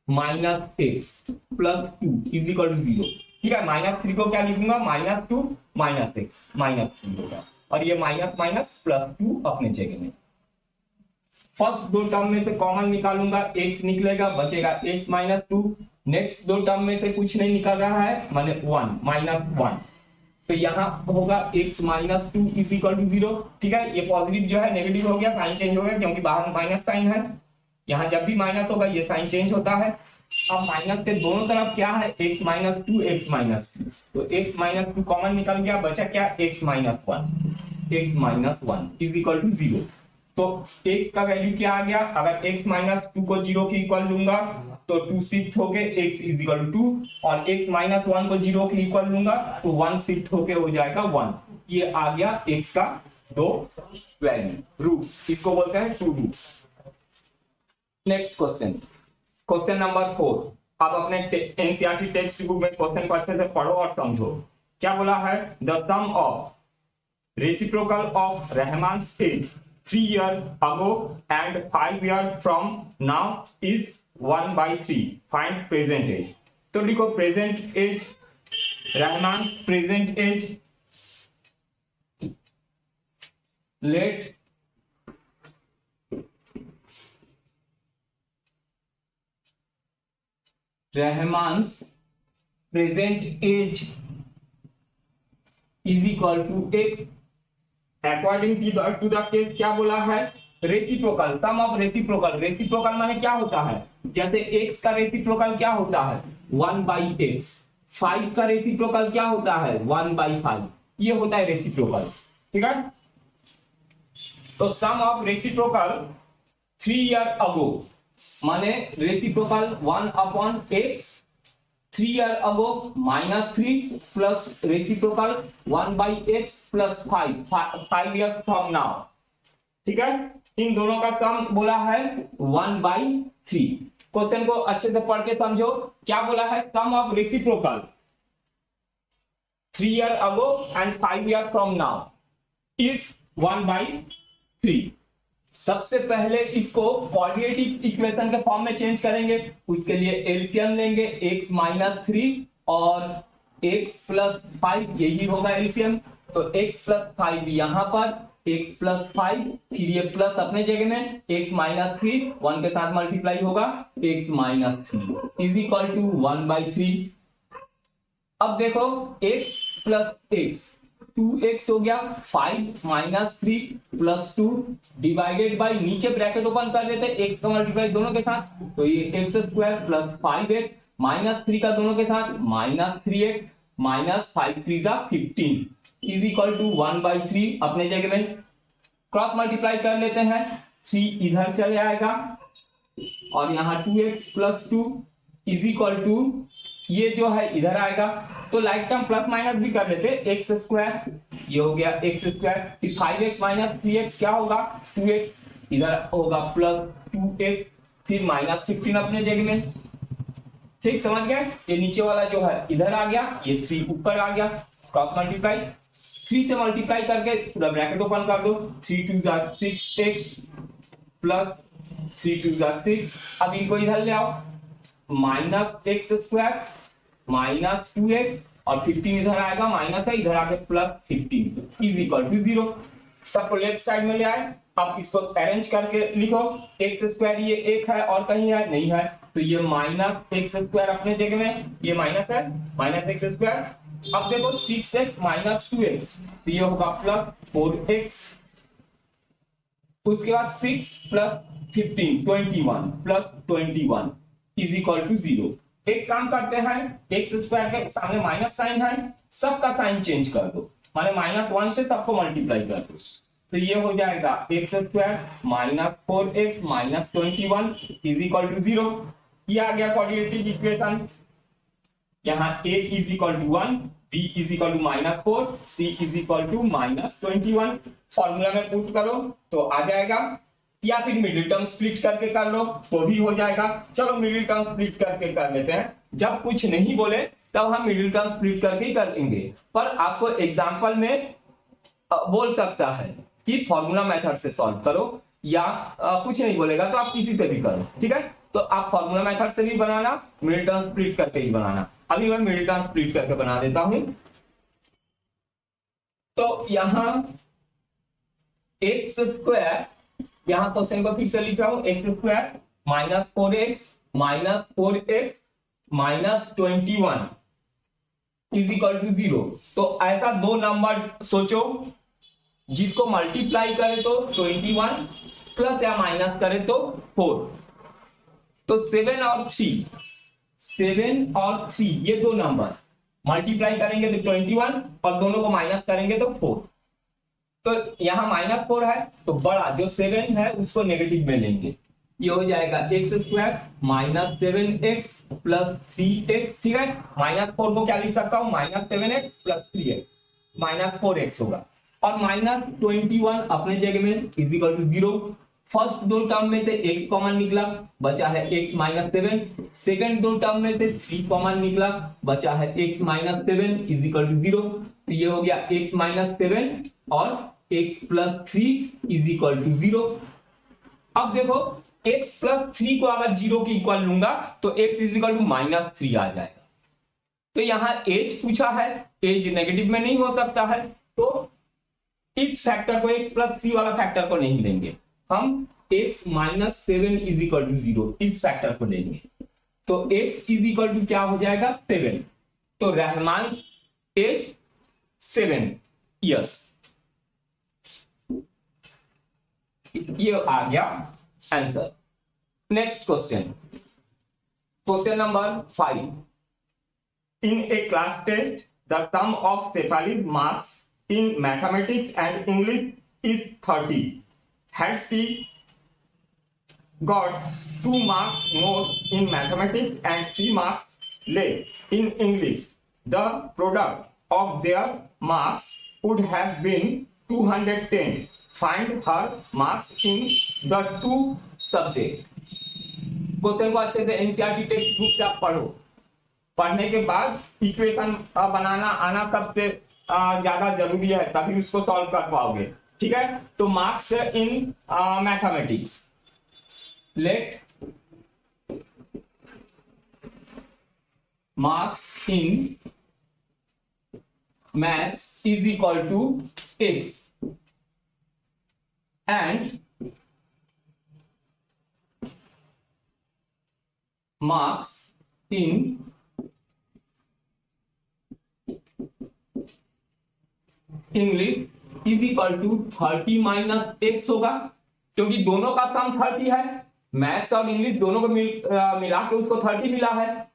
minus x plus 2 is equal to 0। ठीक है, माइनस 3 को क्या लिखूंगा, माइनस 2 माइनस x माइनस 3 होगा, और ये माइनस माइनस प्लस 2 अपने जगह में। फर्स्ट दो टर्म में से कॉमन निकालूंगा, x निकलेगा, बचेगा x माइनस 2 नेक्स्ट दो टर्म में से कुछ नहीं निकल रहा है, माने 1 -1, तो यहाँ होगा x minus two is equal to 0। ठीक है, ये पॉजिटिव जो है नेगेटिव हो गया, साइन चेंज हो गया क्योंकि बाहर माइनस साइन है। यहाँ जब भी माइनस होगा ये साइन चेंज होता है। अब माइनस के दोनों तरफ क्या है, x minus two, x minus two, तो x माइनस टू कॉमन निकल गया, बचा क्या, x minus one is equal to 0। तो x का वैल्यू क्या आ गया, अगर x माइनस टू को 0 के इक्वल लूंगा तो 2 शिफ्ट होके x इज इक्वल टू 2, और x माइनस 1 को 0 के इक्वल लूंगा तो 1 शिफ्ट होके हो जाएगा 1। ये आ गया x का दो वैल्यू, रूट्स, इसको बोलते हैं two roots. Next question, question number 4। आप अपने एनसीईआरटी टेक्स्ट बुक में क्वेश्चन को अच्छे से पढ़ो और समझो। क्या बोला है, the sum of reciprocal of रहमान's age 3 years ago and 5 years from now is 1/3, find present age। तो लिखो प्रेजेंट एज, रहमान's प्रेजेंट एज, लेट रहमान's present age is equal to x according to the case. क्या बोला है, reciprocal, sum of reciprocal. Reciprocal माने क्या होता है, जैसे x का रेसिप्रोकल क्या होता है 1/x, 5 का रेसिप्रोकल क्या होता है 1/5, ये होता है रेसिप्रोकल। ठीक है, तो सम ऑफ रेसिप्रोकल 3 ईयर अगो माने reciprocal 1/x, 3 year ago -3 plus reciprocal 1/x plus 5 years from now. ठीक है, इन दोनों का सम बोला है 1/3। क्वेश्चन को अच्छे से पढ़ के समझो। क्या बोला है, sum of reciprocal 3 year ago and 5 year from now is 1/3। सबसे पहले इसको क्वाड्रेटिक इक्वेशन के फॉर्म में चेंज करेंगे, उसके लिए एलसीएम लेंगे, x माइनस 3 और x प्लस 5, यही होगा एलसीएम। तो x प्लस 5 यहां पर, x प्लस 5, फिर ये प्लस अपने जगह में, x माइनस 3 1 के साथ मल्टीप्लाई होगा, x minus 3 is equal to 1/3। अब देखो x प्लस x 2x हो गया, 5 माइनस 3 प्लस 2 डिवाइडेड बाई, नीचे ब्रैकेट ओपन कर देते x का मल्टीप्लाई दोनों के साथ, तो ये x square plus 5x minus 3 का दोनों के साथ माइनस 3x माइनस 5 3 जा 15 इज इक्वल टू 1/3। अपने जगह में क्रॉस मल्टीप्लाई कर लेते हैं, 3 इधर चले आएगा और यहाँ 2x plus 2 is equal to, ये जो है इधर आएगा, तो लाइक टर्म प्लस माइनस भी कर लेते, एक्स स्क्वायर, ये हो गया एक्स स्क्वायर, फिर 5x माइनस 3x क्या होगा 2x, इधर होगा प्लस 2x, फिर माइनस 15 अपने जगह में। ठीक, समझ गए, ये नीचे वाला जो है इधर आ गया, ये 3 ऊपर आ गया, क्रॉस मल्टीप्लाई, 3 से मल्टीप्लाई करके पूरा ब्रैकेट ओपन कर दो, 3 2 जा 6x प्लस 3 2 जा 6, अब इनको इधर ले आओ, minus x square minus 2x और 15 इधर आएगा, माइनस है इधर आके प्लस 15 इज इक्वल टू 0। सबको लेफ्ट साइड में ले आए, अब इसको अरेंज करके लिखो, एक्स स्क्वायर ये एक है और कहीं है नहीं है, तो ये माइनस एक्स स्क्वायर अपने जगह में, ये माइनस है, माइनस एक्स स्क्वायर। अब देखो 6x माइनस 2x, तो ये होगा प्लस 4x, उसके बाद 6 plus 15 21 plus 21 is equal to 0। एक काम करते हैं, एक्स स्क्वायर के सामने माइनस साइन है, सबका साइन चेंज कर दो, माने -1 से सबको मल्टीप्लाई कर दो, तो ये हो जाएगा x square minus 4x minus 21 is equal to 0। ये आ गया क्वाड्रेटिक इक्वेशन। यहाँ a is equal to 1, b is equal to -4, c is equal to -21। Formula में पुट करो तो आ जाएगा, या फिर मिडिल टर्म स्प्लिट करके कर लो तो भी हो जाएगा। चलो मिडिल टर्म स्प्लिट करके कर लेते हैं, जब कुछ नहीं बोले तब हम मिडिल टर्म स्प्लिट करके ही करेंगे, पर आपको एग्जांपल में बोल सकता है कि फॉर्मूला मेथड से सॉल्व करो, या कुछ नहीं बोलेगा तो आप किसी से भी करो। ठीक है, तो आप फॉर्मूला मेथड से भी बनाना, मिडिल टर्म स्प्लिट करके ही बनाना। अभी मैं मिडिल टर्म स्प्लिट करके बना देता हूं। तो यहां एक्स स्क्वायर, यहां क्वेश्चन को फिर से लिख रहा हूं, x square minus 4x -21 is equal to 0। तो ऐसा दो नंबर सोचो जिसको मल्टीप्लाई करे तो 21 प्लस या माइनस करे तो 4। तो 7 और 3 ये दो नंबर मल्टीप्लाई करेंगे तो 21 और दोनों को माइनस करेंगे तो 4। तो यहां -4 है तो बड़ा जो 7 है उसको नेगेटिव में लेंगे, ये हो जाएगा x square -7x plus 3x। ठीक है, -4 को क्या लिख सकता हूं, -7x प्लस 3x -4x होगा। और -21 अपने जगह में इज इक्वल टू 0। फर्स्ट दो टर्म में से x कॉमन निकला, बचा है x -7। सेकंड दो टर्म में से 3 कॉमन निकला, बचा है x -7 इज इक्वल टू 0। तो ये हो गया x -7 और x plus 3 is equal to 0। अब देखो x प्लस 3 को अगर 0 के इक्वल लूंगा तो x इज इक्वल टू -3 आ जाएगा। तो यहां एज पूछा है, एज नेगेटिव में नहीं हो सकता है, तो इस फैक्टर को x प्लस 3 वाला फैक्टर को नहीं लेंगे, हम x -7 इज इक्वल टू 0 इस फैक्टर को लेंगे। तो x इज इक्वल टू क्या हो जाएगा 7। तो रहमान एज 7 इयर्स, ये आ गया answer. Next question, question number 5। In a class test the sum of Shefali's marks in mathematics and English is 30. Had she got 2 marks more in mathematics and 3 marks less in English, the product of their marks would have been 210. Find her marks in the 2 subjects. Question को अच्छे से NCERT text book से आप पढ़ो, पढ़ने के बाद equation बनाना आना सबसे ज्यादा जरूरी है, तभी उसको सॉल्व कर पाओगे। ठीक है, तो marks in mathematics, let marks in maths is equal to x and marks in English is equal to 30 minus x होगा, क्योंकि दोनों का सम 30 है। मैथ्स और इंग्लिश दोनों को मिला के उसको 30 मिला है।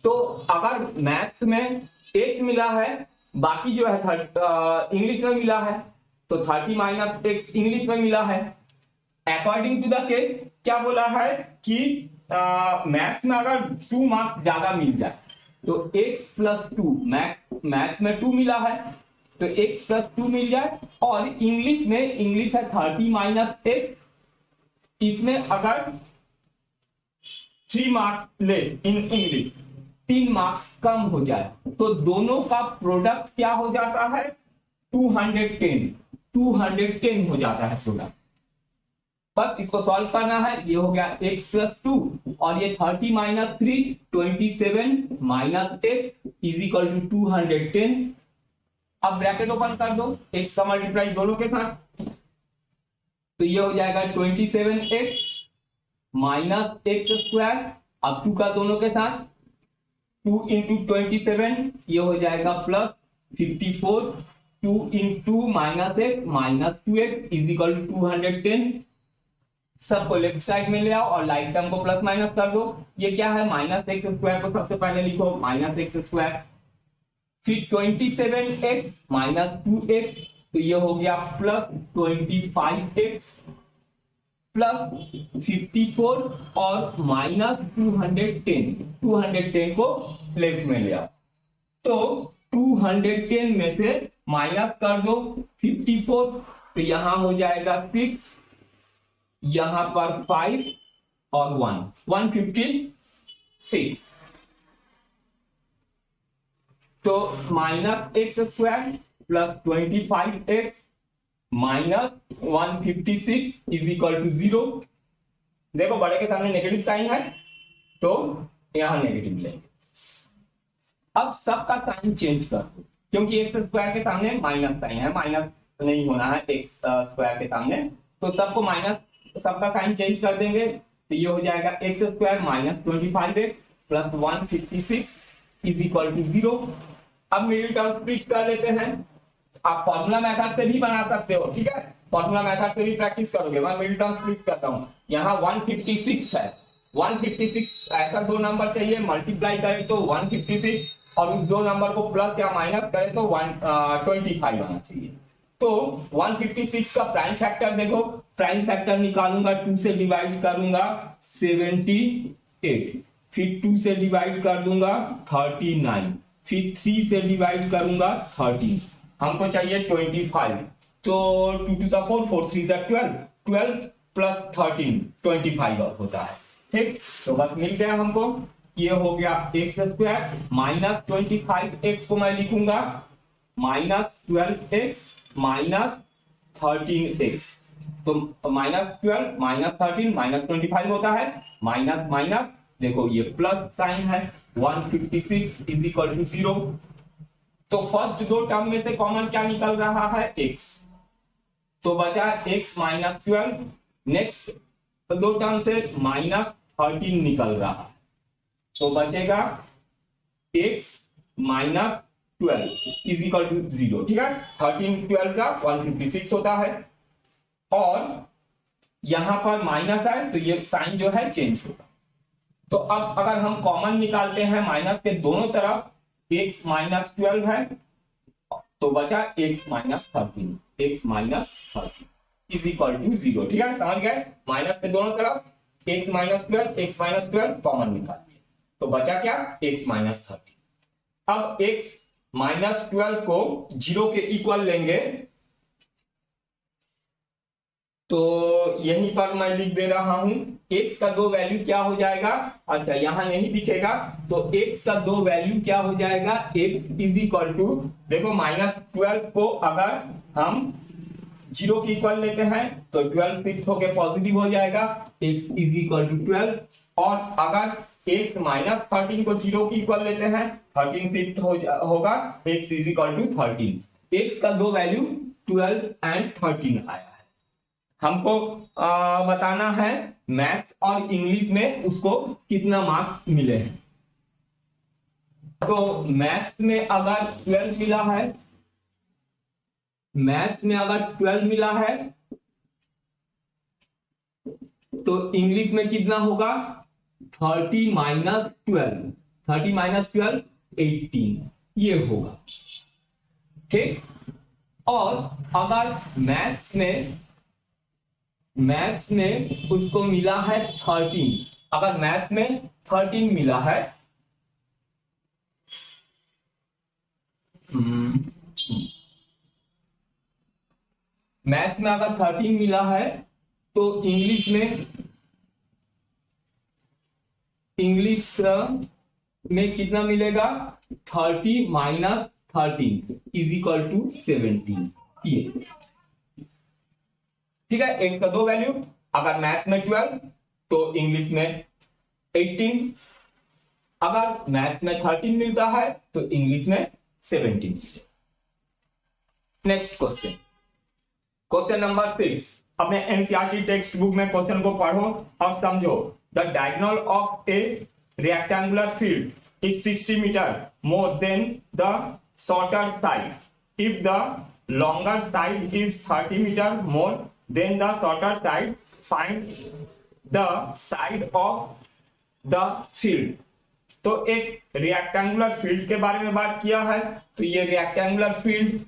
तो अगर मैथ्स में x मिला है, बाकी जो है इंग्लिश में मिला है, तो 30 माइनस x इंग्लिश में मिला है। अकॉर्डिंग टू द केस क्या बोला है कि मैथ्स में अगर 2 मार्क्स ज्यादा मिल जाए तो x प्लस 2, मैथ्स में 2 मिला है तो x प्लस 2 मिल जाए, और इंग्लिश में इंग्लिश है 30 माइनस x, इसमें अगर 3 marks less in English, 3 marks कम हो जाए तो दोनों का प्रोडक्ट क्या हो जाता है 210 हो जाता है प्रोडक्ट। बस इसको सॉल्व करना है, ये हो गया x प्लस 2 और ये 30 minus 3 27 minus x is equal to 210। अब ब्रैकेट ओपन कर दो, x का मल्टीप्लाई दोनों के साथ, तो ये हो जाएगा 27x माइनस एक्स स्क्वायर, अब 2 का दोनों के साथ 2 इंटू 27, ये हो जाएगा plus 54, 2 into minus x minus 2x is equal to 210। सबको लेफ्ट साइड में ले आओ और लाइक टर्म को प्लस माइनस कर दो। ये क्या है, माइनस एक्स स्क्वायर को सबसे पहले लिखो माइनस एक्स स्क्वायर, फिर 27x माइनस 2x, तो ये हो गया प्लस 25x प्लस 54 और माइनस 210 को लेफ्ट में ले आओ, तो 210 में से माइनस कर दो 54, तो यहां हो जाएगा 6, यहां पर 5 और 156, तो minus x square plus 25x minus 156 is equal to 0। देखो बड़े के सामने नेगेटिव साइन है तो यहां नेगेटिव लेंगे। अब सबका साइन चेंज कर दो, क्योंकि एक्स स्क्वायर के सामने माइनस साइन है, माइनस नहीं होना है एक्स स्क्वायर के सामने, तो सबको माइनस, सबका साइन चेंज कर देंगे, तो ये हो जाएगा x square minus 25x plus 156 is equal to 0। अब मिडिल टर्म स्प्लिट कर लेते हैं। आप फॉर्मूला मेथड से भी बना सकते हो, ठीक है, फॉर्मूला मेथड से भी प्रैक्टिस करोगे। मैं मिडिल टर्म स्प्लिट करता हूं। यहाँ 156 है, 156 ऐसा दो नंबर चाहिए, मल्टीप्लाई करें तो 156 और उस दो नंबर को प्लस या माइनस करें तो 125 आना चाहिए। तो 156 का प्राइम फैक्टर देखो, प्राइम फैक्टर निकालूंगा, 2 से डिवाइड करूंगा 78, फिर 2 से डिवाइड कर दूंगा 39, फिर 3 से डिवाइड करूंगा 13, हमको चाहिए 25। तो 2 2 4 4 3 12, 12 प्लस 13 25 होता है, ठीक। तो बस मिल गया हमको, ये हो गया एक्स स्क्वायर माइनस 25x को मैं लिखूंगा माइनस 12x माइनस 13x। तो माइनस 12 माइनस 13 माइनस 25 होता है, माइनस माइनस देखो ये प्लस साइन है, 156 इज इक्वल टू 0। तो फर्स्ट दो टर्म में से कॉमन क्या निकल रहा है, x, तो बचा x माइनस 12। नेक्स्ट दो टर्म से माइनस 13 निकल रहा है, तो बचेगा x minus 12 is equal to 0, ठीक है। 13 12 का 156 होता है, और यहां पर माइनस है तो ये साइन जो है चेंज होगा। तो अब अगर हम कॉमन निकालते हैं माइनस के दोनों तरफ, x माइनस 12 है तो बचा x minus 13, x minus 13 is equal to 0, ठीक है, समझ गए। माइनस के दोनों तरफ x माइनस 12 कॉमन निकालिए, तो बचा क्या, x माइनस 13। अब x माइनस 12 को 0 के इक्वल लेंगे, तो यहीं पर मैं लिख दे रहा हूं, x का दो वैल्यू क्या हो जाएगा, अच्छा यहां नहीं दिखेगा, तो x का दो वैल्यू क्या हो जाएगा, x इज इक्वल टू, देखो माइनस 12 को अगर हम 0 के इक्वल लेते हैं तो 12 शिफ्ट होके पॉजिटिव हो जाएगा, x इज इक्वल टू 12। और अगर x माइनस 13 को 0 के इक्वल लेते हैं, 13 शिफ्ट होगा, x is equal to 13। x का दो वैल्यू 12 एंड 13 आया है। हमको बताना है मैथ्स और इंग्लिश में उसको कितना मार्क्स मिले हैं। तो मैथ्स में अगर 12 मिला है, मैथ्स में अगर 12 मिला है तो इंग्लिश में कितना होगा, 30 माइनस 12, 30 माइनस 12 18, ये होगा, ठीक। और अगर मैथ्स में उसको मिला है 13, अगर मैथ्स में 13 मिला है, मैथ्स में अगर 13 मिला है तो इंग्लिश में कितना मिलेगा, 30 माइनस 13 इज इक्वल टू 17, ये, ठीक है। एक्स का दो वैल्यू, अगर मैथ्स में 12 तो इंग्लिश में 18, अगर मैथ्स में 13 मिलता है तो इंग्लिश में 17। Next question, question number 6। अपने एनसीईआरटी टेक्स्ट बुक में क्वेश्चन को पढ़ो और समझो। The diagonal of a rectangular field is 60 metre more than the shorter side if the longer side is 30 meter more than the shorter side. Find the side of the field. तो एक rectangular field के बारे में बात किया है। तो ये रेक्टेंगुलर फील्ड,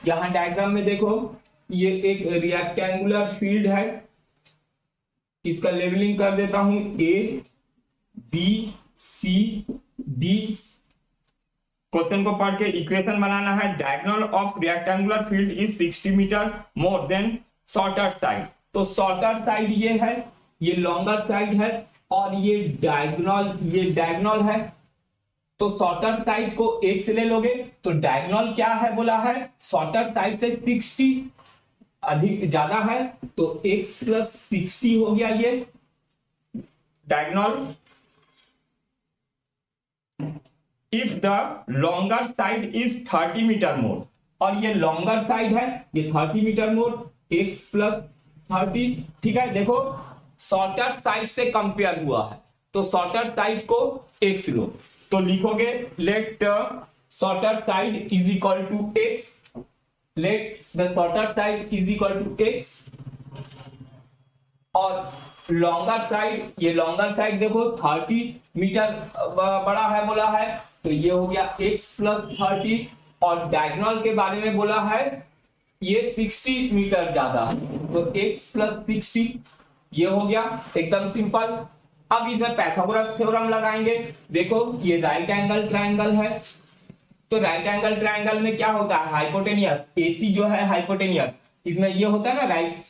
यहां डायग्राम में देखो, ये एक रेक्टेंगुलर फील्ड है। इसका लेवलिंग कर देता हूं, A B C D. Question को पढ़ के इक्वेशन बनाना है। Diagonal of rectangular field is 60 metre more than shorter side. तो शॉर्टर साइड ये है, ये लॉन्गर साइड है, और ये डायगोनल है। तो शॉर्टर साइड को x ले लोगे तो डायगोनल क्या है बोला है, शॉर्टर साइड से 60 अधिक ज्यादा है, तो x प्लस 60 हो गया ये diagonal. If the longer side is 30 metre more, और ये लॉन्गर साइड है, ये 30 मीटर मोर, x प्लस 30, ठीक है। देखो शॉर्टर साइड से कंपेयर हुआ है, तो शॉर्टर साइड को x लो, तो लिखोगे let shorter side is equal to x, let the shorter side is equal to x, और लॉन्गर साइड, ये लॉन्गर साइड देखो 30 मीटर बड़ा है बोला है, तो ये हो गया x प्लस 30, और डायगोनल के बारे में बोला है ये 60 मीटर ज्यादा, तो x प्लस 60, ये हो गया एकदम सिंपल। अब इसमें पाइथागोरस थ्योरम लगाएंगे। देखो ये राइट एंगल ट्रायंगल है, तो राइट एंगल ट्रायंगल में क्या होता है, हाइपोटेनियस, AC जो है हाइपोटेनियस, इसमें ये होता है ना राइट,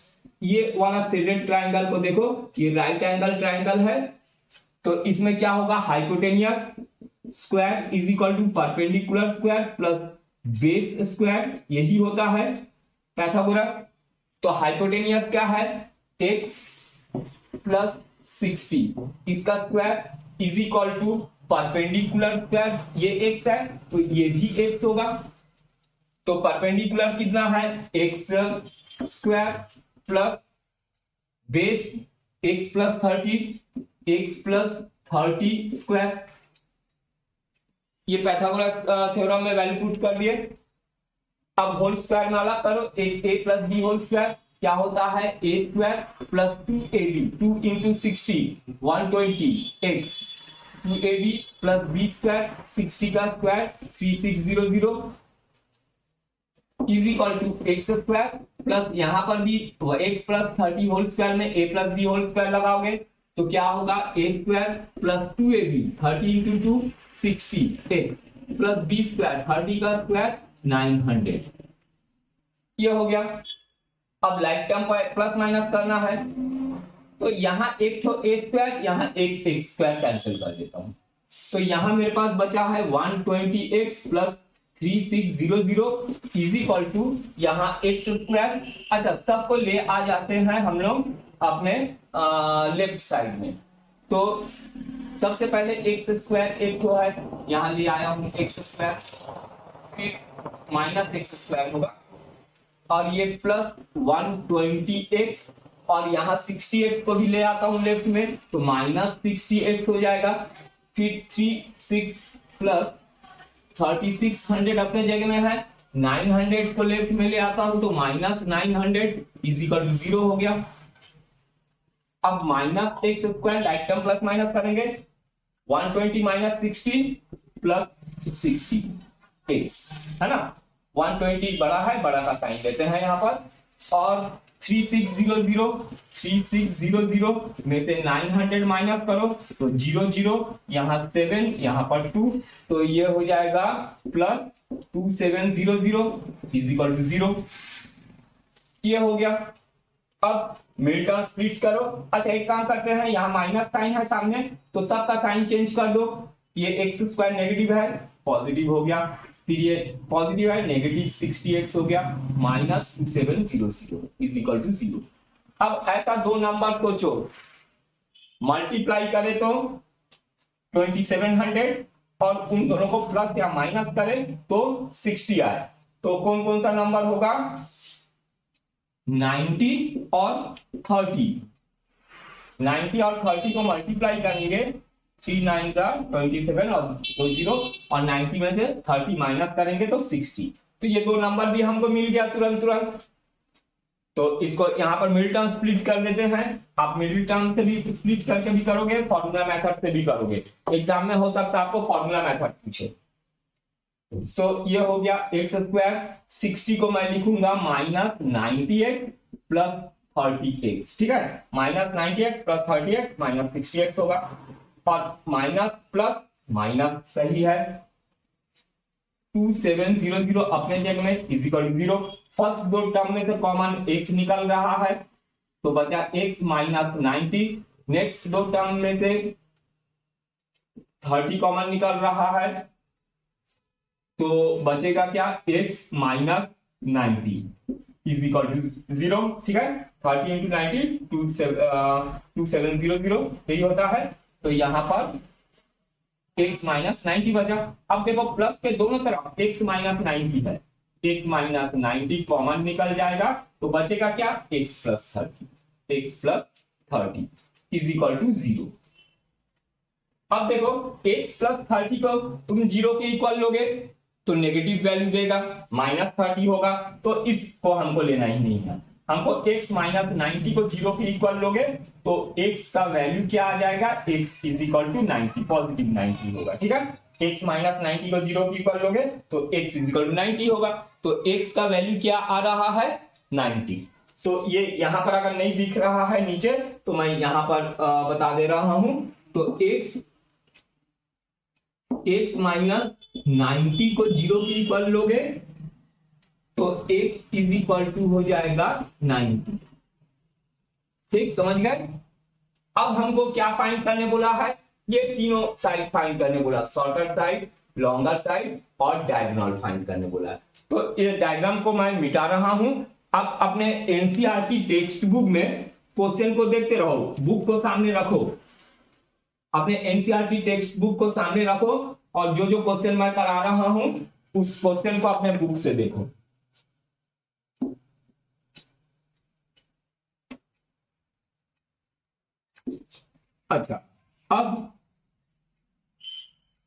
ये वाला शेडेड ट्रायंगल को देखो, ये राइट एंगल ट्रायंगल है, तो इसमें क्या होगा, hypotenuse square is equal to perpendicular square plus base square, यही होता है पाइथागोरस। तो हाइपोटेनियस क्या है, x प्लस 60, इसका square is equal to perpendicular square, ये x है तो ये भी x होगा, तो परपेंडिकुलर कितना है, x square plus base x plus 30, x plus 30 square, ये पाइथागोरस थ्योरम में वैल्यू पुट कर दिए। अब होल स्क्वायर में अलग करो, एक a plus b whole square क्या होता है, a square plus 2ab, 2 into 60 120x, 2ab plus b square 60 का square 3600 is equal to x square plus यहाँ पर भी x प्लस 30 होल स्क्वायर में a plus b whole square लगाओगे तो क्या होगा, a square plus 2ab 30 into 2 60x plus b square 30 का स्क्वायर 900, ये हो गया। अब लाइक टर्म को प्लस माइनस करना है, तो यहाँ एक तो a स्क्वायर, यहाँ एक x स्क्वायर कैंसिल कर देता हूं, तो यहाँ मेरे पास बचा है 120x plus 3600 is equal to यहाँ एक्स स्क्वायर। अच्छा, सबको ले आ जाते हैं हम लोग अपने लेफ्ट साइड में, तो सबसे पहले एक्स स्क्वायर एक तो है, यहाँ ले आया हूं एक्स स्क्वायर, फिर माइनस एक्स स्क्वायर होगा, और ये प्लस 120x, और यहाँ 60x को भी ले आता हूं लेफ्ट में, तो माइनस 60x हो जाएगा, फिर 36 प्लस 3600 अपने जगह में है, 900 को लेफ्ट में ले आता हूं तो माइनस 900 इज इक्वल टू 0 हो गया। अब minus x square like term plus minus करेंगे, 120 माइनस 60 प्लस 60 एक्स है ना, 120 बड़ा है, बड़ा का साइन देते हैं यहाँ पर, और 3600 में से 900 माइनस करो तो 00, यहाँ 7 यहाँ पर 2, तो ये हो जाएगा प्लस 2700 इज इक्वल टू 0, ये हो गया। अब मिड टर्म स्प्लिट करो। अच्छा, एक काम करते हैं, यहाँ माइनस साइन है सामने, तो सबका साइन चेंज कर दो, ये एक्स स्क्वायर नेगेटिव है पॉजिटिव हो गया, फिर ये पॉजिटिव है नेगेटिव 60x हो गया, माइनस 2700 इज इक्वल टू 0। अब ऐसा दो नंबर्स को जो मल्टीप्लाई करें तो 2700, और उन दोनों को प्लस या माइनस करें तो 60 आए, तो कौन कौन सा नंबर होगा, 90 और 30, 90 और 30 को मल्टीप्लाई करेंगे, 3 9 27 और 20, और 90 में से 30 माइनस करेंगे तो 60, तो ये दो नंबर भी हमको मिल गया तुरंत। तो इसको यहाँ पर मिडिल टर्म स्प्लिट कर देते हैं, आप मिडिल टर्म से भी स्प्लिट करके भी करोगे, फॉर्मूला मेथड से भी करोगे, एग्जाम में हो सकता है आपको फॉर्मूला मेथड पूछे। तो ये हो गया एक्स स्क्वायर, 60 को मैं लिखूंगा माइनस 90x प्लस 30x, ठीक है, minus 90x plus 30x minus 60x होगा, और माइनस प्लस माइनस सही है, 2700 अपने जगह में इज इक्वल टू 0। फर्स्ट दो टर्म में से कॉमन x निकल रहा है तो बचा x माइनस 90, नेक्स्ट दो टर्म में से 30 कॉमन निकल रहा है तो बचेगा क्या, x minus 90 is equal to 0, ठीक है, 30 इंटू 90 2700 यही होता है, तो यहाँ पर x माइनस 90 बचा। अब देखो प्लस के दोनों तरफ x माइनस 90 है, x माइनस 90 कॉमन निकल जाएगा तो बचेगा क्या, x plus 30 is equal to 0। अब देखो x प्लस 30 को तुम 0 के इक्वल लोगे तो नेगेटिव वैल्यू देगा, -30 होगा, तो इसको हमको लेना ही नहीं है। हमको x माइनस 90 को 0 के इक्वल लोगे तो x का वैल्यू क्या आ जाएगा, x is equal to 90, positive 90 होगा। ठीक है, x माइनस 90 को 0 के इक्वल लोगे तो x इज इक्वल टू 90 होगा, तो x का वैल्यू क्या आ रहा है, 90। तो ये यहां पर अगर नहीं दिख रहा है नीचे तो मैं यहां पर बता दे रहा हूं, तो x माइनस 90 को 0 के इक्वल लोगे तो x इज इक्वल टू हो जाएगा 90। ठीक, समझ गए। अब हमको क्या फाइंड करने बोला है, ये तीनों साइड फाइंड करने बोला, शॉर्टर साइड, लॉन्गर साइड और डायगोनल फाइंड करने बोला। तो ये डायग्राम को मैं मिटा रहा हूं। अब अपने एनसीईआरटी टेक्स्ट बुक में क्वेश्चन को देखते रहो, बुक को सामने रखो, अपने एनसीईआरटी टेक्स्ट बुक को सामने रखो और जो जो क्वेश्चन मैं करा रहा हूं उस क्वेश्चन को अपने बुक से देखो। अच्छा, अब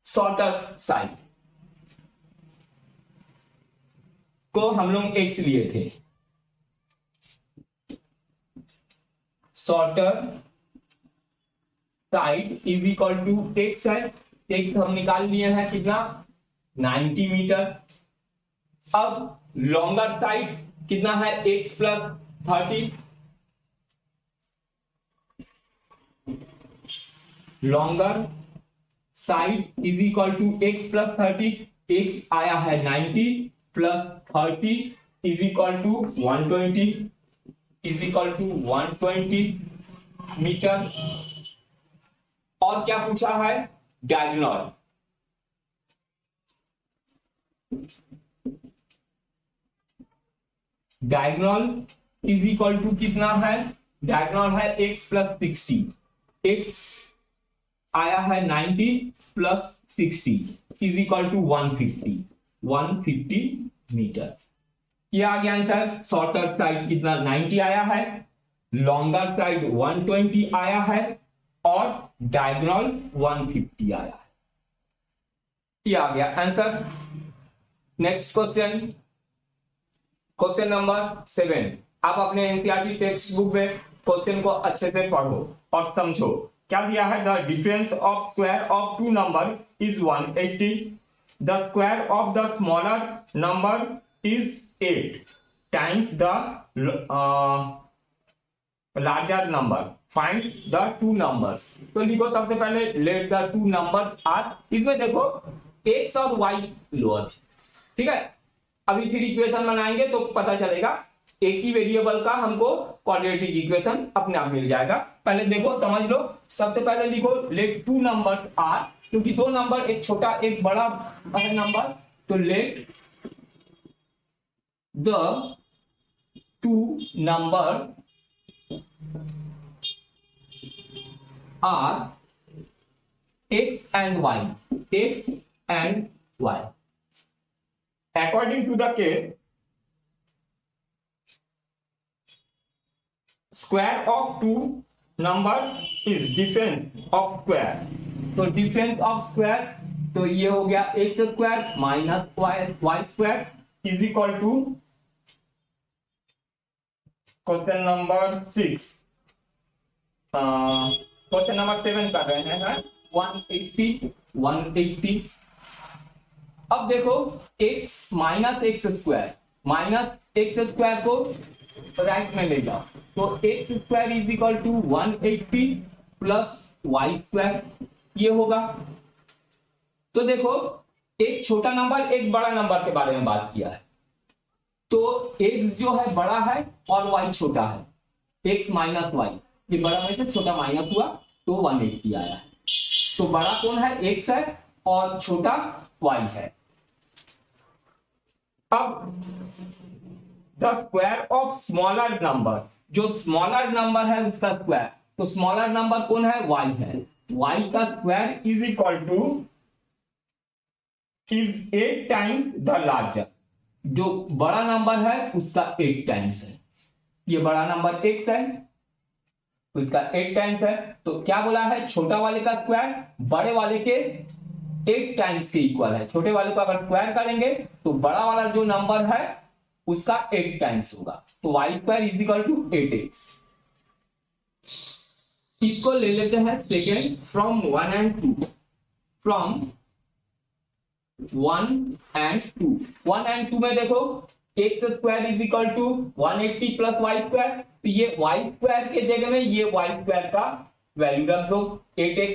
शॉर्टर साइड को हम लोग x लिए थे, shorter side is equal to x है, x हम निकाल लिए हैं कितना, 90 मीटर। अब लॉन्गर साइड कितना है, x plus 30, longer side is equal to x plus 30, x आया है 90 plus 30 is equal to 120, is equal to 120 metre. और क्या पूछा है, diagonal, diagonal is equal to कितना है, डायगोनल है x प्लस 60, x आया है 90 plus 60 is equal to 150 metre. ये आ गया आंसर। शॉर्टर साइड कितना 90 आया है, लॉन्गर साइड 120 आया है और डायगोनल 150 आया है। ये आ गया answer. Next question, question number 7। आप अपने एनसीईआरटी टेक्स्ट बुक में क्वेश्चन को अच्छे से पढ़ो और समझो। क्या दिया है, the difference of square of two number is 180, the square of the smaller number is 8 times the larger number, find the two numbers। तो लिखो सबसे पहले let the two numbers are, इसमें देखो x और y लो, ठीक है। अभी फिर इक्वेशन बनाएंगे तो पता चलेगा, एक ही वेरिएबल का हमको क्वाड्रेटिक इक्वेशन अपने आप मिल जाएगा। पहले देखो समझ लो, सबसे पहले लिखो let two numbers are, क्योंकि दो नंबर, एक छोटा एक बड़ा है नंबर, तो let the two numbers are x and y, x and y। According to the case, square of two number is difference of square। तो difference of square, तो ये हो गया x square minus y square is equal to question number 6, question number 7 कर रहे हैं 180। अब देखो x माइनस एक्स स्क्वायर को राइट में ले जाओ, तो x square is equal to 180 plus y square, ये होगा। तो देखो एक छोटा नंबर एक बड़ा नंबर के बारे में बात किया है, तो x जो है बड़ा है और y छोटा है, x माइनस वाई, ये बड़ा में से छोटा माइनस हुआ तो 180 आया है। तो बड़ा कौन है, x है और छोटा y है। अब the square of smaller number, जो स्मॉलर नंबर है उसका स्क्वायर, तो स्मॉलर नंबर कौन है, y है, y का square is equal two is 8 times the larger, जो बड़ा नंबर है उसका 8 टाइम्स है। ये बड़ा नंबर x है उसका 8 टाइम्स है। तो क्या बोला है, छोटा वाले का स्क्वायर बड़े वाले के 8 टाइम्स के इक्वल है। छोटे वाले को अगर स्क्वायर करेंगे तो बड़ा वाला जो नंबर है उसका 8 टाइम्स होगा। तो y square is equal to 8x। इसको ले लेते हैं second from 1 and 2। From 1 and 2, 1 and 2 में देखो x square is equal to 180 plus y square. तो ये वाई स्क्वायर के जगह में ये वाई स्क्वायर का वैल्यू रख दो 8x।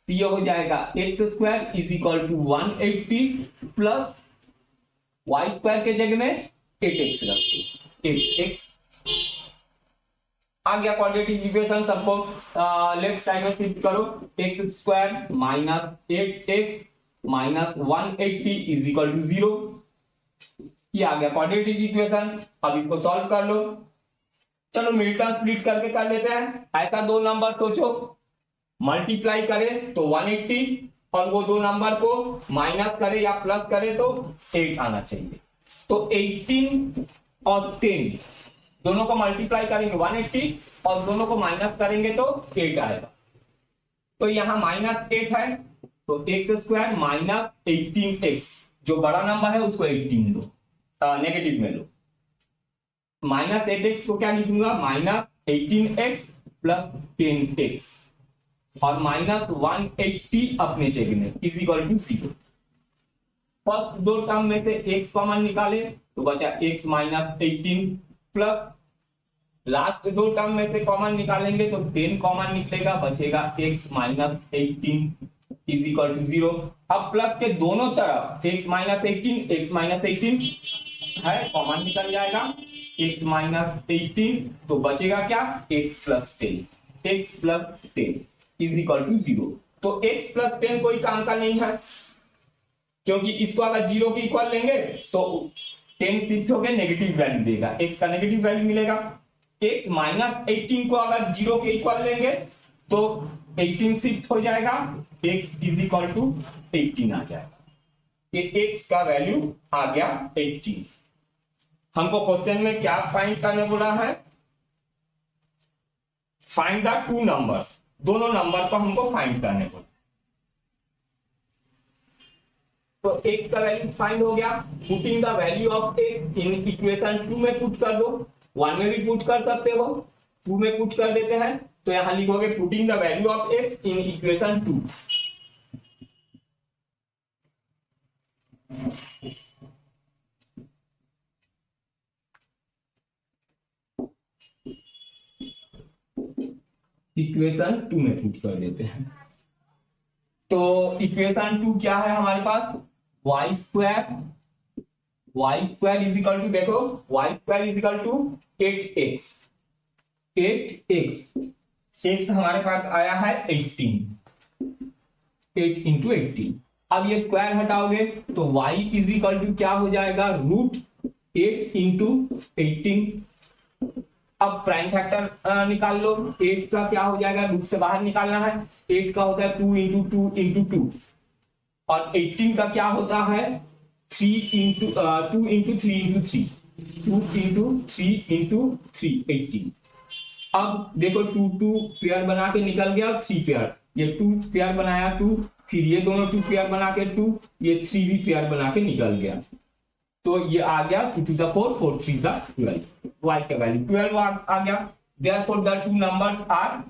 तो ये हो जाएगा x square is equal to 180 plus y square के जगह में 8x रख दो, 8x। आ गया क्वाड्रेटिक इक्वेशन। सबको लेफ्ट साइड में शिफ्ट करो, x square minus 8x minus 180 is equal to 0। ये आ गया क्वाड्रेटिक इक्वेशन। अब इसको सॉल्व कर लो। चलो मिड टर्म स्प्लिट करके कर लेते हैं। ऐसा दो नंबर सोचो, मल्टीप्लाई करे तो 180 और वो दो नंबर को माइनस करे या प्लस करे तो 8 आना चाहिए। तो 18 और 10 दोनों को मल्टीप्लाई करेंगे 180 और दोनों को माइनस करेंगे तो 8 आएगा। तो यहां -8 है तो एक्स स्क्वायर माइनस 18x, जो बड़ा नंबर है उसको 18 लो, नेगेटिव में लो। -8x को क्या लिखूंगा, -18x प्लस 10x और -180 अपने जगह में इज इक्वल टू 0। फर्स्ट दो टर्म में से x कॉमन निकाले तो बचा x माइनस 18 प्लस लास्ट दो टर्म में से कॉमन निकालेंगे तो 10 कॉमन निकलेगा, बचेगा x minus 18 is equal to 0। अब प्लस के दोनों तरफ x माइनस 18 है, कॉमन निकल जाएगा x माइनस 18 तो बचेगा क्या, x plus 10 is equal to 0। तो x प्लस 10 कोई काम का नहीं है, क्योंकि इसको अगर 0 के इक्वल लेंगे तो 10 शिफ्ट होकर नेगेटिव वैल्यू देगा, x का नेगेटिव वैल्यू मिलेगा। x माइनस 18 को अगर 0 के इक्वल लेंगे तो 18 शिफ्ट हो जाएगा, x इज इक्वल टू 18 आ जाएगा। ये x का वैल्यू आ गया 18। हमको क्वेश्चन में क्या फाइंड करने बोला है, फाइंड द टू नंबर्स, दोनों नंबर को हमको फाइंड करने बोला। तो x का वैल्यू फाइंड हो गया। Putting the value of x in equation 2 में पुट कर दो, 1 में भी पुट कर सकते हो, 2 में पुट कर देते हैं। तो यहां लिखोगे putting the value of x in equation 2। Equation 2 में पुट कर देते हैं। तो इक्वेशन 2 क्या है हमारे पास, Y square is equal to, देखो Y square is equal to 8x x हमारे पास आया है 18, 8 इंटू 18। अब ये स्क्वायर हटाओगे तो y इज इक्वल टू क्या हो जाएगा, √8 इंटू 18। अब प्राइम फैक्टर निकाल लो, 8 का क्या हो जाएगा, रूट से बाहर निकालना है, 8 का होता है 2 इंटू 2 इंटू 2 और 18 का क्या होता है 3 into 2 into 3 into 3, 2 into 3 into 3, 18। अब देखो 2 पेयर बना के निकल गया, 3 पेयर, ये 2 पेयर बनाया 2, फिर ये दोनों 2 पेयर बना के 2, ये 3 भी पेयर बना के निकल गया। तो ये आ गया 2 2 4, 4 3 12, y का वैल्यू 12 आ गया। therefore the two numbers are,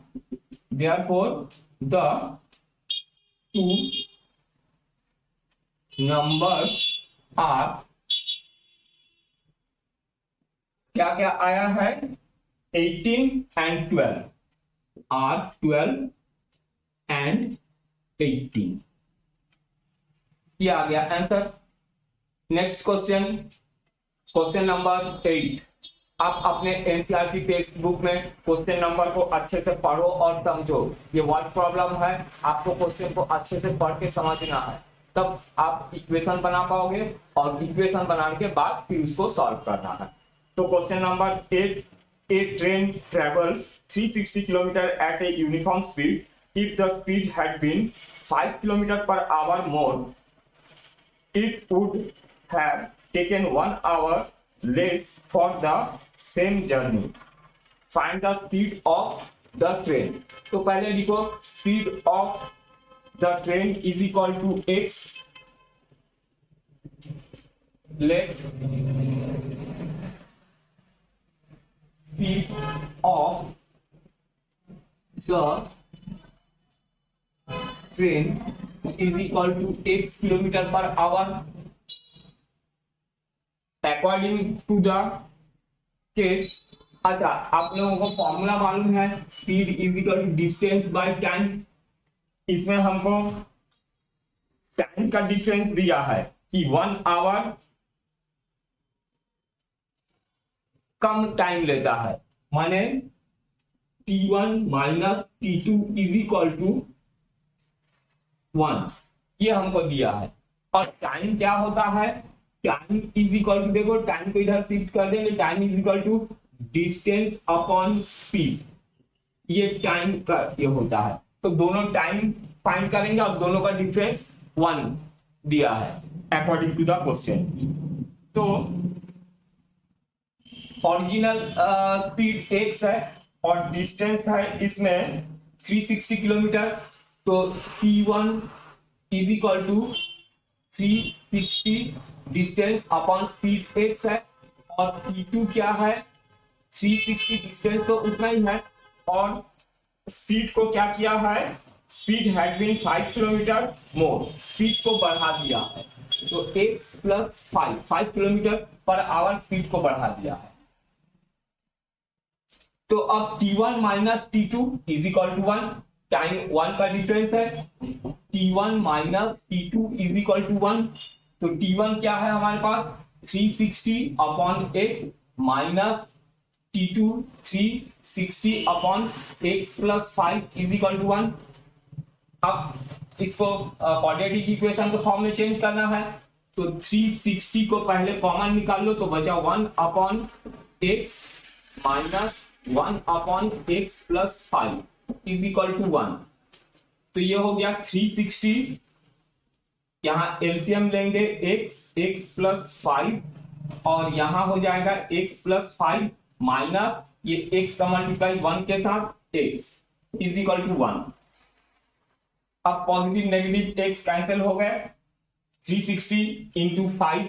therefore the two numbers are, क्या क्या आया है, 18 and 12 are 12 and 18। ये आ गया answer. Next question, question number 8। आप अपने एनसीईआरटी टेक्स्ट बुक में क्वेश्चन नंबर को अच्छे से पढ़ो और समझो। ये वर्ड प्रॉब्लम है, आपको क्वेश्चन को अच्छे से पढ़ के समझना है, तब आप इक्वेशन बना पाओगे और इक्वेशन बनाने के बाद फिर उसको सॉल्व करना है। तो question number 8, a train travels 360 km at a uniform speed. If the speed had been 5 km per hour more, it would have taken 1 hour less for the same journey. Find the speed of the train. तो पहले लिखो speed of the train is equal to x, let speed of the train is equal to x kilometre per hour according to the case. अच्छा, आप लोगों को formula मालूम है, speed is equal to distance by time. इसमें हमको time का difference दिया है कि 1 आवर कम टाइम लेता है, माने t1 minus t2 is equal to 1, ये हमको दिया है। और टाइम क्या होता है, टाइम इज इक्वल टू, देखो टाइम को इधर शिफ्ट कर देंगे, time is equal to distance upon speed, ये टाइम का ये होता है। तो दोनों टाइम फाइंड करेंगे और दोनों का डिफरेंस 1 दिया है अकॉर्डिंग टू द क्वेश्चन। तो ओरिजिनल स्पीड x है और डिस्टेंस है इसमें 360 किलोमीटर। तो t1 is equal to 360 distance upon speed x है, और t2 क्या है, 360 डिस्टेंस तो उतना ही है, और स्पीड को क्या किया है, speed had been 5 kilometre more, speed को बढ़ा दिया है। तो x plus 5 kilometre per hour speed को बढ़ा दिया है। तो अब t1 minus t2 is equal to 1, time 1 का डिफरेंस है, t1 minus t2 is equal to 1। तो t1 क्या है हमारे पास 360 upon x minus t2 360 upon x plus 5 is equal to 1। अब इसको क्वाड्रेटिक इक्वेशन के फॉर्म में चेंज करना है, तो 360 को पहले कॉमन निकाल लो, तो बचा 1 upon x minus 1 upon x plus 5 is equal to 1। तो ये हो गया 360, यहां एलसीएम लेंगे x प्लस 5, और यहां हो जाएगा x प्लस 5 माइनस ये x का मल्टीप्लाई 1 के साथ x इज इक्वल टू 1। अब पॉजिटिव नेगेटिव x कैंसिल हो गए, 360 इंटू 5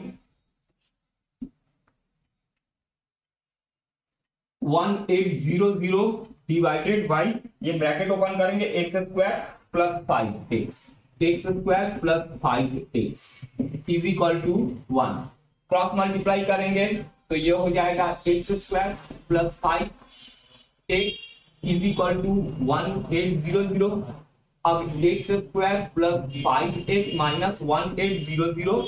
1800 डिवाइडेड बाई, ये ब्रैकेट ओपन करेंगे, x square plus 5x, x square plus 5x is equal to 1। Cross multiply करेंगे तो ये हो जाएगा x square plus 5x is equal to 1800। अब x square plus 5x minus 1800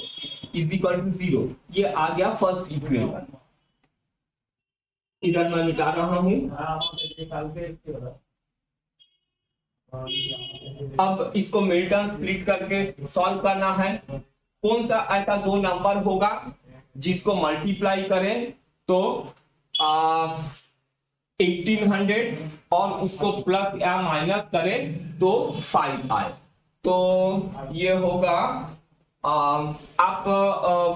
is equal to 0। ये आ गया फर्स्ट इक्वेशन, इधर मैं मिटा रहा हूं। अब इसको मिल्टन स्प्लिट करके सॉल्व करना है। कौन सा ऐसा दो नंबर होगा जिसको मल्टीप्लाई करें तो 1800 और उसको प्लस या माइनस करें तो 5 आए। तो ये होगा, आप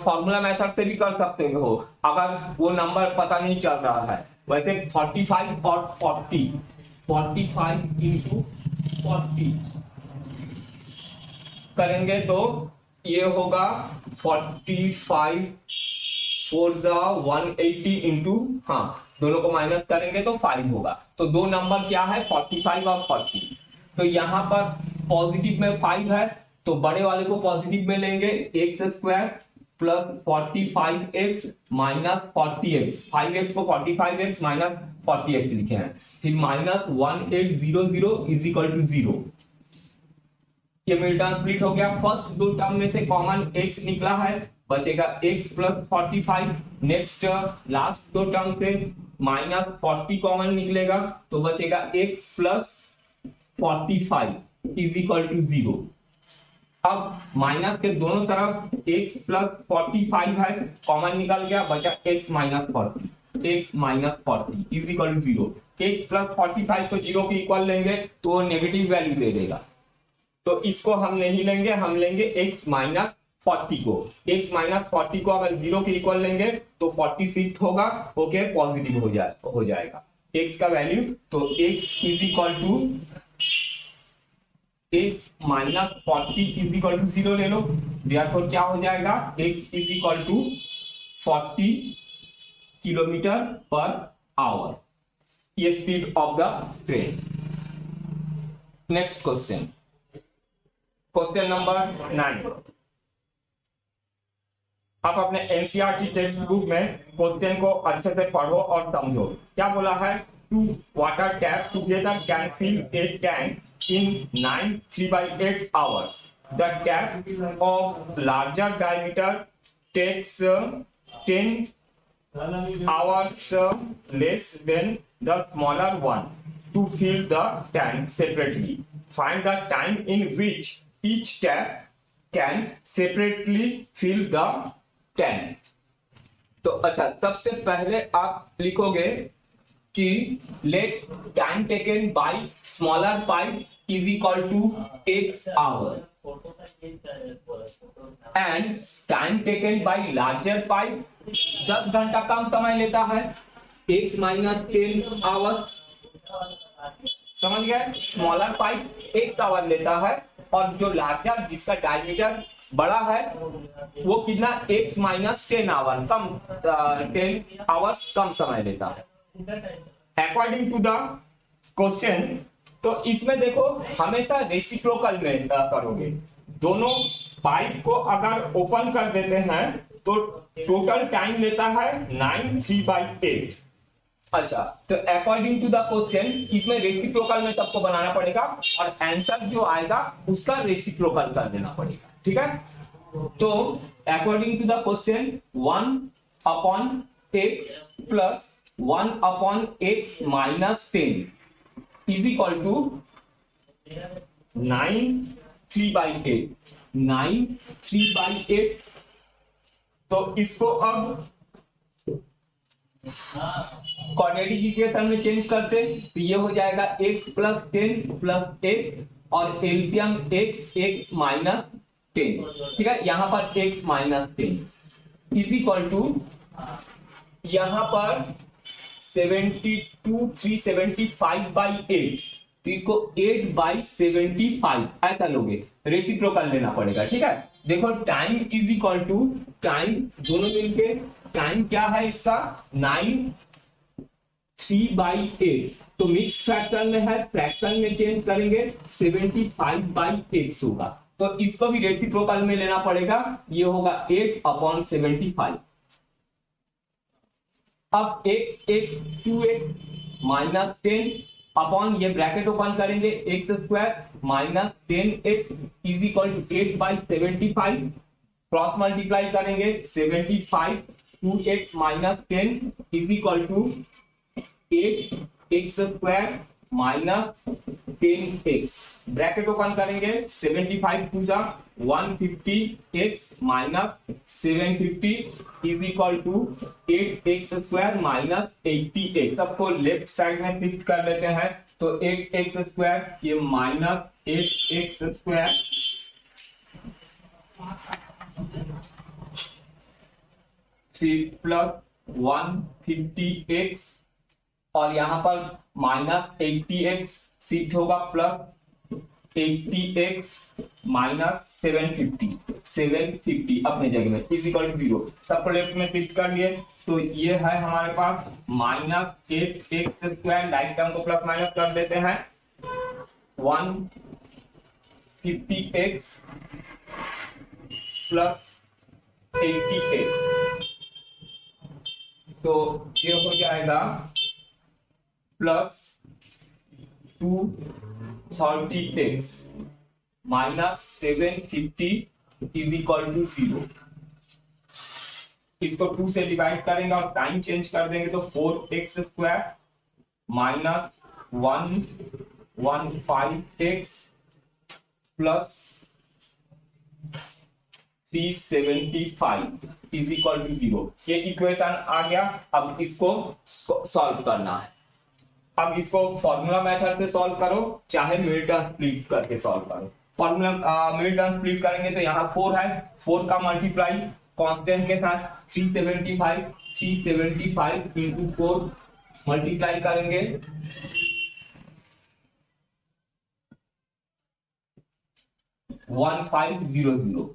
फॉर्मूला मेथड से भी कर सकते हो अगर वो नंबर पता नहीं चल रहा है। वैसे 45 और 45 इंटू 40 करेंगे तो ये होगा 45 4 180 इंटू, हाँ दोनों को माइनस करेंगे तो 5 होगा। तो दो नंबर क्या है 45 और 40। तो यहाँ पर पॉजिटिव में 5 है तो बड़े वाले को पॉजिटिव में लेंगे, x square plus 45x minus 40x, 5x को 45x माइनस 40x लिखे हैं, फिर माइनस 1800 इज इक्वल टू 0। ये मिल्टन स्प्लिट हो गया। फर्स्ट दो टर्म में से कॉमन x निकला है, बचेगा x प्लस 45। नेक्स्ट लास्ट दो टर्म से माइनस 40 कॉमन निकलेगा तो बचेगा x plus 45 is equal to 0। अब माइनस के दोनों तरफ x प्लस 45 है, कॉमन निकल गया, बचा x minus 40 is equal to 0। x plus 45 को 0 के इक्वल लेंगे तो वो नेगेटिव वैल्यू दे देगा, तो इसको हम नहीं लेंगे, हम लेंगे x माइनस 40 को। x माइनस 40 को अगर 0 के इक्वल लेंगे तो 40 शिफ्ट होगा, ओके पॉजिटिव हो जाएगा। x का वैल्यू, तो x is equal to x minus 40 is equal to 0 ले लो। देयरफॉर क्या हो जाएगा, x is equal to 40 kilometre per hour, ये speed of the train. Next question, question number 9। आप अपने एनसीईआरटी टेक्स्ट बुक में क्वेश्चन को अच्छे से पढ़ो और समझो। क्या बोला है, two water tap together can fill a tank in 9 3/8 hours. The tap of larger diameter takes 10 hours less than the smaller one to fill the tank separately. Find the time in which each tap can separately fill the tank. तो अच्छा, सबसे पहले आप लिखोगे कि let time taken by smaller pipe is equal to x hour and time taken by larger pipe 10 घंटा कम समय लेता है, x माइनस 10 आवर्स। समझ गए, स्मॉलर पाइप x आवर लेता है और जो लार्जर जिसका डायमीटर बड़ा है वो कितना, x माइनस 10 आवर कम 10 आवर्स कम समय लेता है अकॉर्डिंग टू द क्वेश्चन। तो इसमें देखो हमेशा रेसिप्रोकल में करोगे, दोनों पाइप को अगर ओपन कर देते हैं तो टोटल टाइम लेता है 9 3/8। अच्छा, तो अकॉर्डिंग टू द क्वेश्चन इसमें रेसिप्रोकल में सबको बनाना पड़ेगा और आंसर जो आएगा उसका रेसिप्रोकल कर देना पड़ेगा, ठीक है। तो according to the question 1/x plus 1/x minus 10 is equal to 9 3/8। 9 3/8, तो इसको अब क्वाड्रेटिक इक्वेशन में चेंज करते तो ये हो जाएगा x प्लस 10 प्लस x और एलसीएम x माइनस 10, ठीक है। यहां पर x minus 10 is equal to यहां पर 72 375/8, तो इसको 8/75 ऐसा लोगे, रेसिप्रोकल लेना पड़ेगा, ठीक है। देखो time is equal to time, दोनों मिलके टाइम क्या है इसका 9 3/8, तो मिक्स फ्रैक्शन में है, फ्रैक्शन में चेंज करेंगे 75/x होगा, तो इसको भी रेसिप्रोकल में लेना पड़ेगा, ये होगा 8/75। अब x 2x माइनस 10 अपॉन ये ब्रैकेट ओपन करेंगे x square minus 10x is equal to 8/75, cross multiply करेंगे 75 2x minus 10 is equal to 8x square minus 10x, bracket open करेंगे 75 टू जा 150x minus 750 is equal to 8x square minus 80x। सबको left side में shift कर लेते हैं, तो 8x स्क्वायर ये माइनस 8x स्क्वायर फिर प्लस 150x और यहां पर माइनस 80x शिफ्ट होगा प्लस 80x माइनस 750 अपने जगह में इज इक्वल टू 0, सबको लेफ्ट में शिफ्ट कर लिए, तो ये है हमारे पास minus 8x square, like term को प्लस माइनस कर देते हैं 150x प्लस 80x, तो ये हो जाएगा plus 230x minus 750 is equal to 0। इसको 2 से डिवाइड करेंगे और साइन चेंज कर देंगे तो 4x square minus 115x plus 375 is equal to 0। ये इक्वेशन आ गया, अब इसको सॉल्व करना है। अब इसको फॉर्मूला मेथड से सॉल्व करो, चाहे मिड टर्म स्प्लिट करके सॉल्व करो। फॉर्मूला मिड टर्म स्प्लिट करेंगे तो यहाँ 4 है, 4 का मल्टीप्लाई कांस्टेंट के साथ 375 इंटू 4 मल्टीप्लाई करेंगे 1500।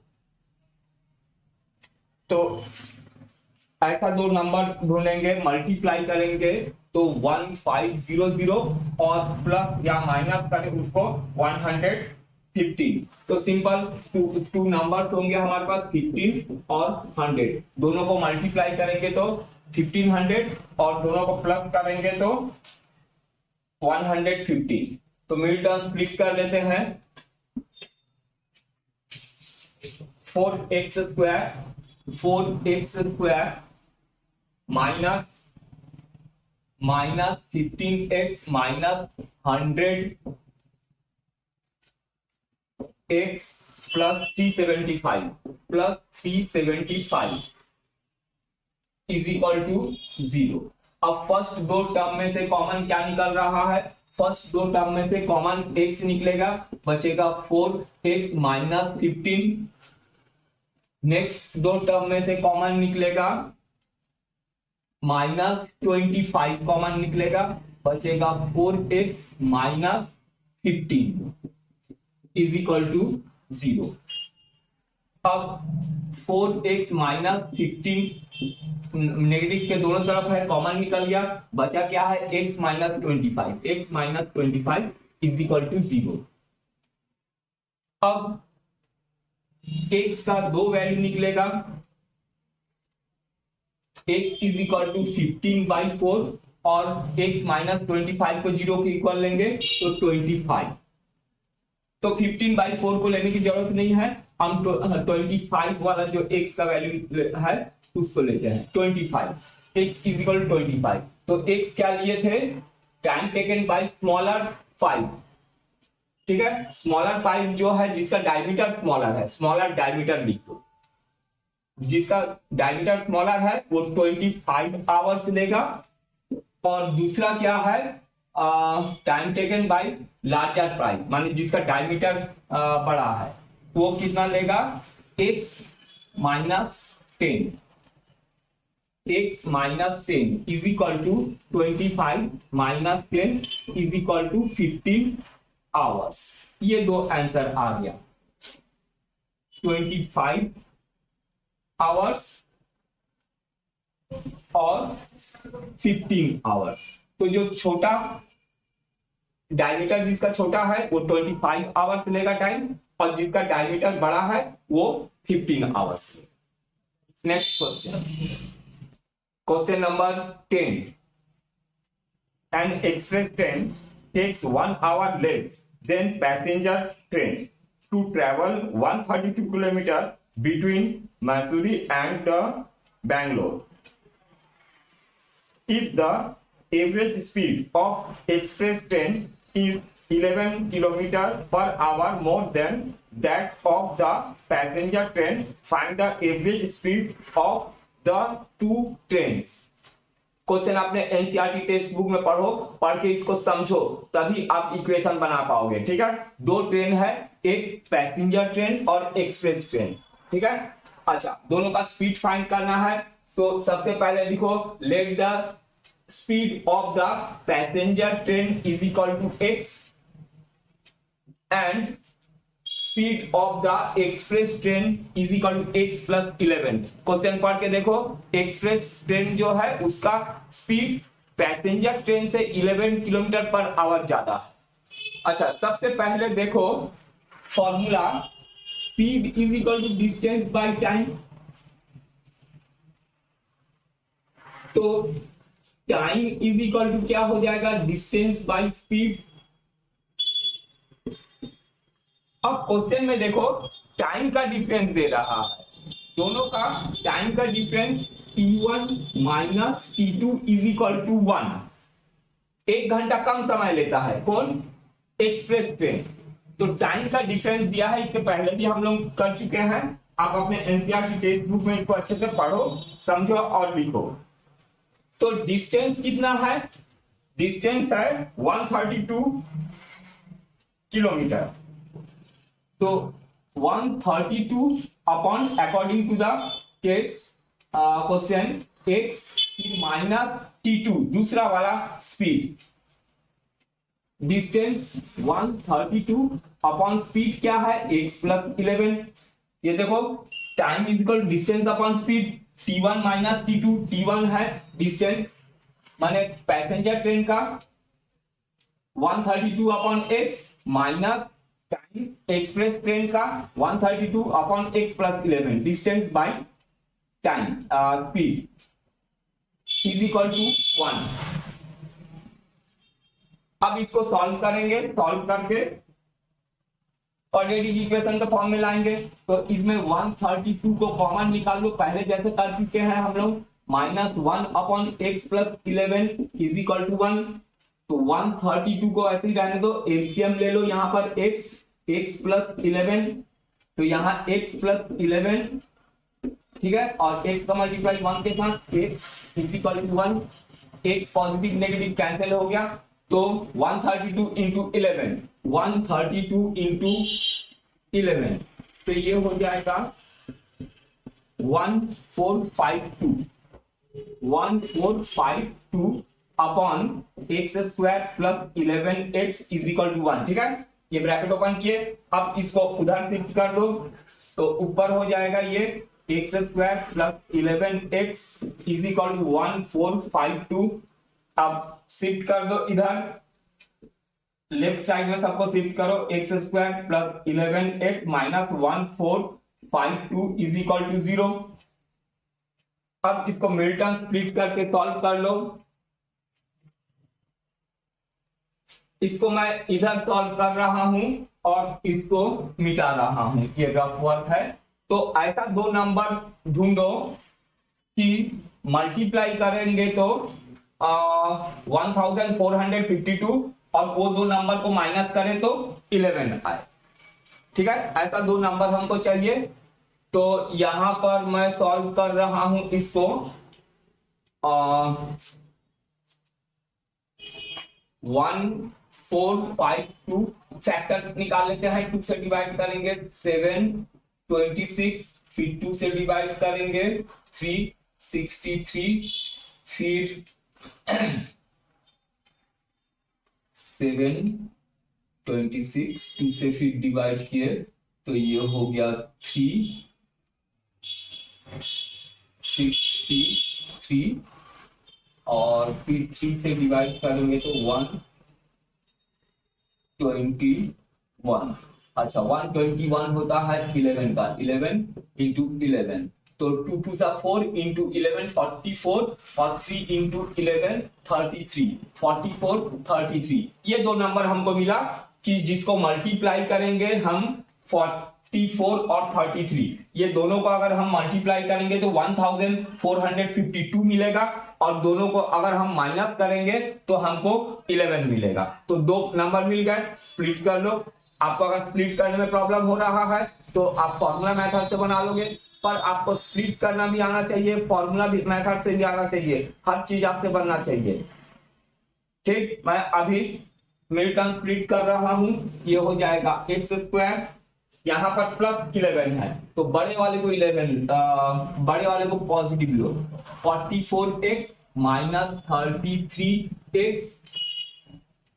तो ऐसा दो नंबर ढूंढेंगे, मल्टीप्लाई करेंगे तो 1500 और प्लस या माइनस करें उसको 115। तो सिंपल टू नंबर्स होंगे हमारे पास 15 और 100, दोनों को मल्टीप्लाई करेंगे तो 1500 और दोनों को प्लस करेंगे तो 150। तो मिड टर्म स्प्लिट कर लेते हैं। 4x square minus 15x minus 100x plus 375 is equal to 0। अब फर्स्ट दो टर्म में से कॉमन क्या निकल रहा है? फर्स्ट दो टर्म में से कॉमन x निकलेगा, बचेगा 4x माइनस 15। नेक्स्ट दो टर्म में से कॉमन निकलेगा -25 कॉमन निकलेगा, बचेगा 4x minus 15 is equal to 0। अब 4x माइनस 15 नेगेटिव के दोनों तरफ है, कॉमन निकल गया, बचा क्या है? x minus 25, x minus 25 is equal to 0। अब x का दो वैल्यू निकलेगा, x इज इक्वल टू 15/4 और x माइनस 25 को 0 के इक्वल लेंगे तो 25। तो 15/4 को लेने की जरूरत नहीं है, हम 25 वाला जो x का वैल्यू है उसको लेते हैं 25। x is equal to 25। तो x क्या लिए थे? Time taken by smaller 5। ठीक है, स्मॉलर 5 जो है जिसका डायमीटर स्मॉलर है, स्मॉलर डायमीटर लिख दो, जिसका डायमीटर स्मॉलर है वो 25 आवर्स लेगा। और दूसरा क्या है? Time taken by larger prime, माने जिसका डायमीटर बड़ा है वो कितना लेगा? x minus 10, x minus 10 is equal to 25 minus 10 is equal to 15 hours. ये दो आंसर आ गया, 25 आवर्स और 15 आवर्स। तो जो छोटा डायमीटर जिसका छोटा है वो 25 आवर्स लेगा टाइम, और जिसका डायमीटर बड़ा है वो 15 hours. Next question, question number 10। An express train takes 1 hour less than passenger train to travel 132 km between Missouri and Bangalore. If the average speed of express train is 11 km per hour more than that of the passenger train, find the average speed of the two trains. Question आपने NCERT text book में पढ़ो, पढ़ के इसको समझो, तभी आप equation बना पाओगे। ठीक है, दो ट्रेन है, एक पैसेंजर ट्रेन और एक्सप्रेस ट्रेन। ठीक है, अच्छा, दोनों का स्पीड फाइंड करना है। तो सबसे पहले लिखो, let the speed of the passenger train is equal to x and speed of the express train is equal to x plus 11। Question पढ़ के देखो, एक्सप्रेस ट्रेन जो है उसका स्पीड पैसेंजर ट्रेन से 11 किलोमीटर पर आवर ज्यादा है। अच्छा, सबसे पहले देखो formula, speed is equal to distance by time. तो टाइम इज इक्वल टू क्या हो जाएगा? Distance by speed. अब क्वेश्चन में देखो टाइम का डिफरेंस दे रहा है, दोनों का टाइम का difference t1 minus t2 is equal to 1। 1 घंटा कम समय लेता है कौन? Express train. तो टाइम का डिफरेंस दिया है, इससे पहले भी हम लोग कर चुके हैं। आप अपने एनसीईआरटी टेक्स्ट बुक में इसको अच्छे से पढ़ो, समझो और लिखो। तो डिस्टेंस कितना है? डिस्टेंस है 132 किलोमीटर। तो 132 upon, according to the case question, x minus T2 दूसरा वाला स्पीड, डिस्टेंस 132 अपॉन स्पीड क्या है x प्लस 11। ये देखो time is equal distance upon speed, T1 minus T2, T1 है डिस्टेंस माने पैसेंजर ट्रेन का 132 upon x minus time express train का 132 upon x plus 11 distance by time speed is equal to 1। अब इसको solve करेंगे, solve करके already equation के form में लाएंगे। तो इसमें 132 को कॉमन निकाल लो, पहले जैसे कर चुके हैं हम लोग, minus 1 upon x plus 11 is equal to 1। तो 132 को ऐसे ही रहने दो, एलसीएम ले लो यहाँ पर x प्लस 11, तो यहाँ x प्लस 11 ठीक है, और x का मल्टीप्लाई 1 के साथ x is equal to 1, x positive negative cancel हो गया, तो 132 इंटू 11, 132 इंटू 11, तो ये हो जाएगा 1452, 1452 upon x square plus 11x is equal to 1। ठीक है, ये ब्रैकेट ओपन किए, अब इसको उधर शिफ्ट कर दो, तो ऊपर हो जाएगा ये x square plus 11x is equal to 1452। अब शिफ्ट कर दो इधर, लेफ्ट साइड में सबको शिफ्ट करो, x square plus 11x minus 1452 is equal to 0। अब इसको मिल्टन स्प्लिट करके सॉल्व कर लो। इसको मैं इधर सॉल्व कर रहा हूं और इसको मिटा रहा हूं, ये रफ वर्क है। तो ऐसा दो नंबर ढूंढो कि मल्टीप्लाई करेंगे तो 1452 और वो दो नंबर को माइनस करें तो 11 आए। ठीक है, ऐसा दो नंबर हमको चाहिए। तो यहां पर मैं सॉल्व कर रहा हूं इसको, 1452 फैक्टर निकाल लेते हैं, 2 से डिवाइड करेंगे 726, फिर 2 से डिवाइड करेंगे 363, फिर 726 2 से फिर डिवाइड किए तो ये हो गया 363 और फिर 3 से डिवाइड करेंगे तो 121। अच्छा 121 होता है 11 का, 11 इंटू 11, तो 2 2 सा 4 इंटू 11 44 और 3 इंटू 11 33, 44 33। ये दो नंबर हमको मिला कि जिसको मल्टीप्लाई करेंगे हम 44 और 33, ये दोनों को अगर हम मल्टीप्लाई करेंगे तो 1452 मिलेगा, और दोनों को अगर हम माइनस करेंगे तो हमको 11 मिलेगा। तो दो नंबर मिल गए, स्प्लिट कर लो। आपको अगर स्प्लिट करने में प्रॉब्लम हो रहा है तो आप फॉर्मूला मेथड से बना लोगे, पर आपको स्प्लिट करना भी आना चाहिए, फॉर्मूला भी मेथड से भी आना चाहिए, हर चीज आपसे बनना चाहिए। ठीक, मैं अभी मिल्टन स्प्लिट कर रहा हूं, ये हो जाएगा एक्स स्क्वायर, यहाँ पर प्लस 11 है तो बड़े वाले को 11 बड़े वाले को पॉजिटिव लो, 44x माइनस 33x,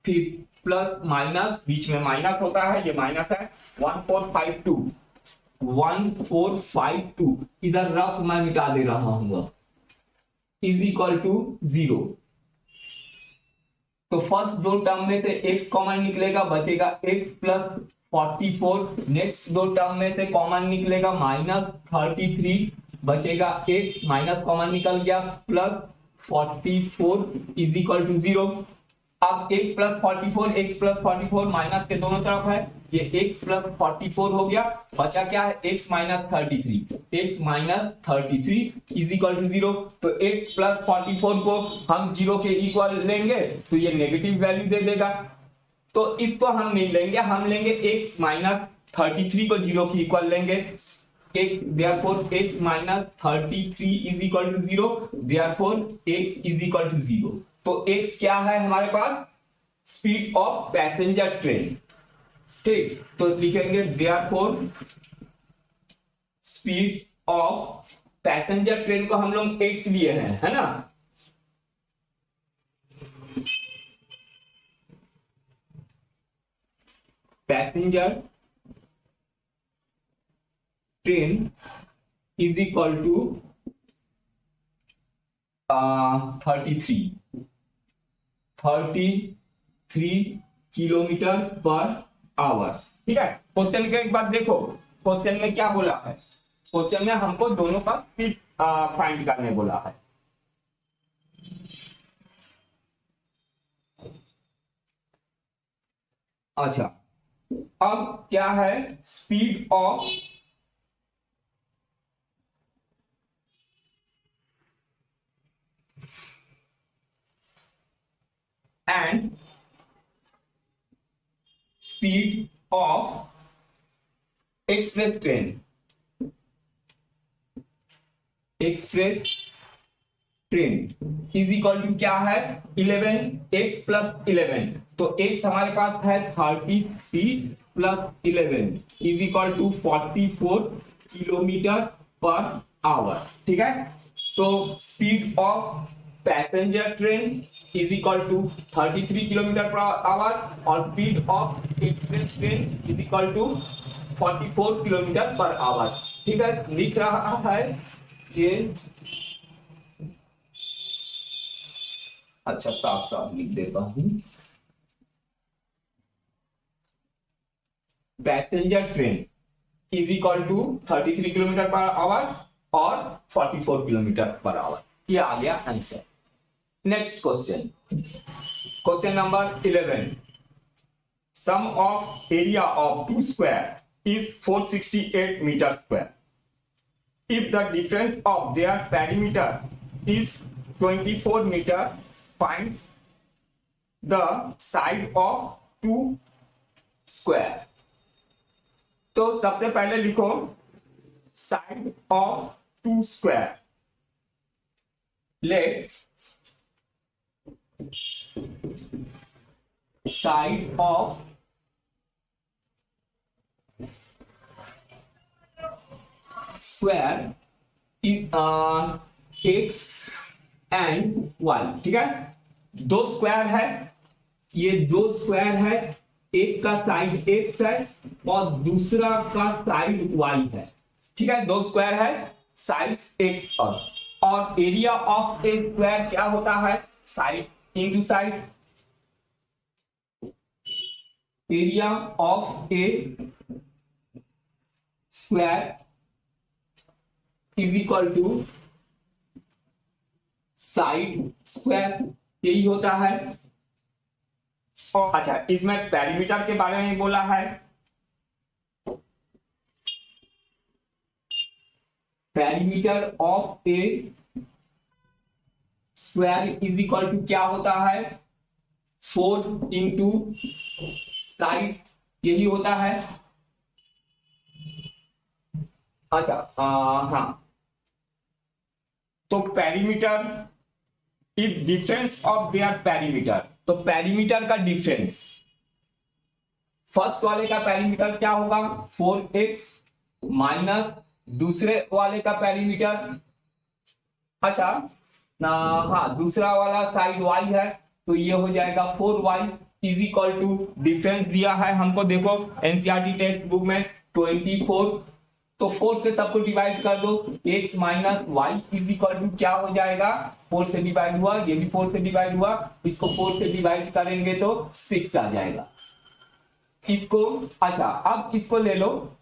फिर प्लस माइनस, बीच में माइनस होता है, ये माइनस है, 1452 इधर रफ मैं मिटा दे रहा हूं, इज इक्वल टू 0। तो फर्स्ट दो टर्म में से x कॉमन निकलेगा, बचेगा x प्लस 44, नेक्स्ट दो टर्म में से कॉमन निकलेगा माइनस 33, बचेगा x, माइनस कॉमन निकल गया, प्लस 44 इज इक्वल टू 0। अब x plus 44, x plus 44 minus के दोनों तरफ है, ये x प्लस 44 हो गया, बचा क्या है x minus 33, x minus 33 is equal to 0। तो x प्लस 44 को हम 0 के इक्वल लेंगे तो ये नेगेटिव वैल्यू दे देगा, तो इसको हम नहीं लेंगे, हम लेंगे x माइनस 33 को 0 के इक्वल लेंगे, x therefore x minus 33 is equal to 0, therefore x is equal to 0। तो x क्या है हमारे पास, स्पीड ऑफ पैसेंजर ट्रेन। ठीक, तो लिखेंगे therefore speed of passenger train को हम लोग x लिए हैं, है ना, passenger train is equal to 33 kilometre per hour. ठीक है, क्वेश्चन के एक बात देखो, क्वेश्चन में क्या बोला है, क्वेश्चन में हमको दोनों का स्पीड फाइंड करने बोला है। अच्छा, अब क्या है, speed of and speed of express train, express train is equal to क्या है, 11x प्लस 11। तो x हमारे पास है 33 plus 11 is equal to 44 kilometre per hour. ठीक है, तो speed of passenger train is equal to 33 kilometre per hour और speed of express train is equal to 44 kilometre per hour. ठीक है, लिख रहा है ये, अच्छा साफ साफ लिख देता हूं, passenger train is equal to 33 kilometre per hour और 44 किलोमीटर पर आवर। ये आ गया answer. Next question, question number 11, sum of area of two square is 468 metre square. If the difference of their perimeter is 24 metre, find the side of two square। तो सबसे पहले लिखो side of two square. Let side of square x and y. ठीक है, दो square है, ये दो स्क्वायर है, एक का साइड एक्स है और दूसरा का साइड वाई है। ठीक है, दो स्क्वायर है, साइड्स एक्स और एरिया ऑफ ए स्क्वायर क्या होता है, side into side. Area of a square is equal to side square, यही होता है। और अच्छा, इसमें पेरीमीटर के बारे में बोला है, perimeter of a square is equal to क्या होता है, 4 इंटू साइड, यही होता है। अच्छा हाँ, तो perimeter if difference of their perimeter, तो पेरीमीटर का डिफरेंस, फर्स्ट वाले का पेरीमीटर क्या होगा 4x माइनस दूसरे वाले का पेरीमीटर, अच्छा ना हाँ, दूसरा वाला साइड y है तो ये हो जाएगा 4y is equal to, difference दिया है हमको, देखो एनसीईआरटी टेक्स्ट बुक में 24, तो 4 से सबको डिवाइड कर दो, x minus y is equal to क्या हो जाएगा, 4 से डिवाइड हुआ, ये भी 4 से डिवाइड हुआ, इसको 4 से डिवाइड करेंगे तो 6 आ जाएगा इसको। अच्छा, अब इसको ले लो,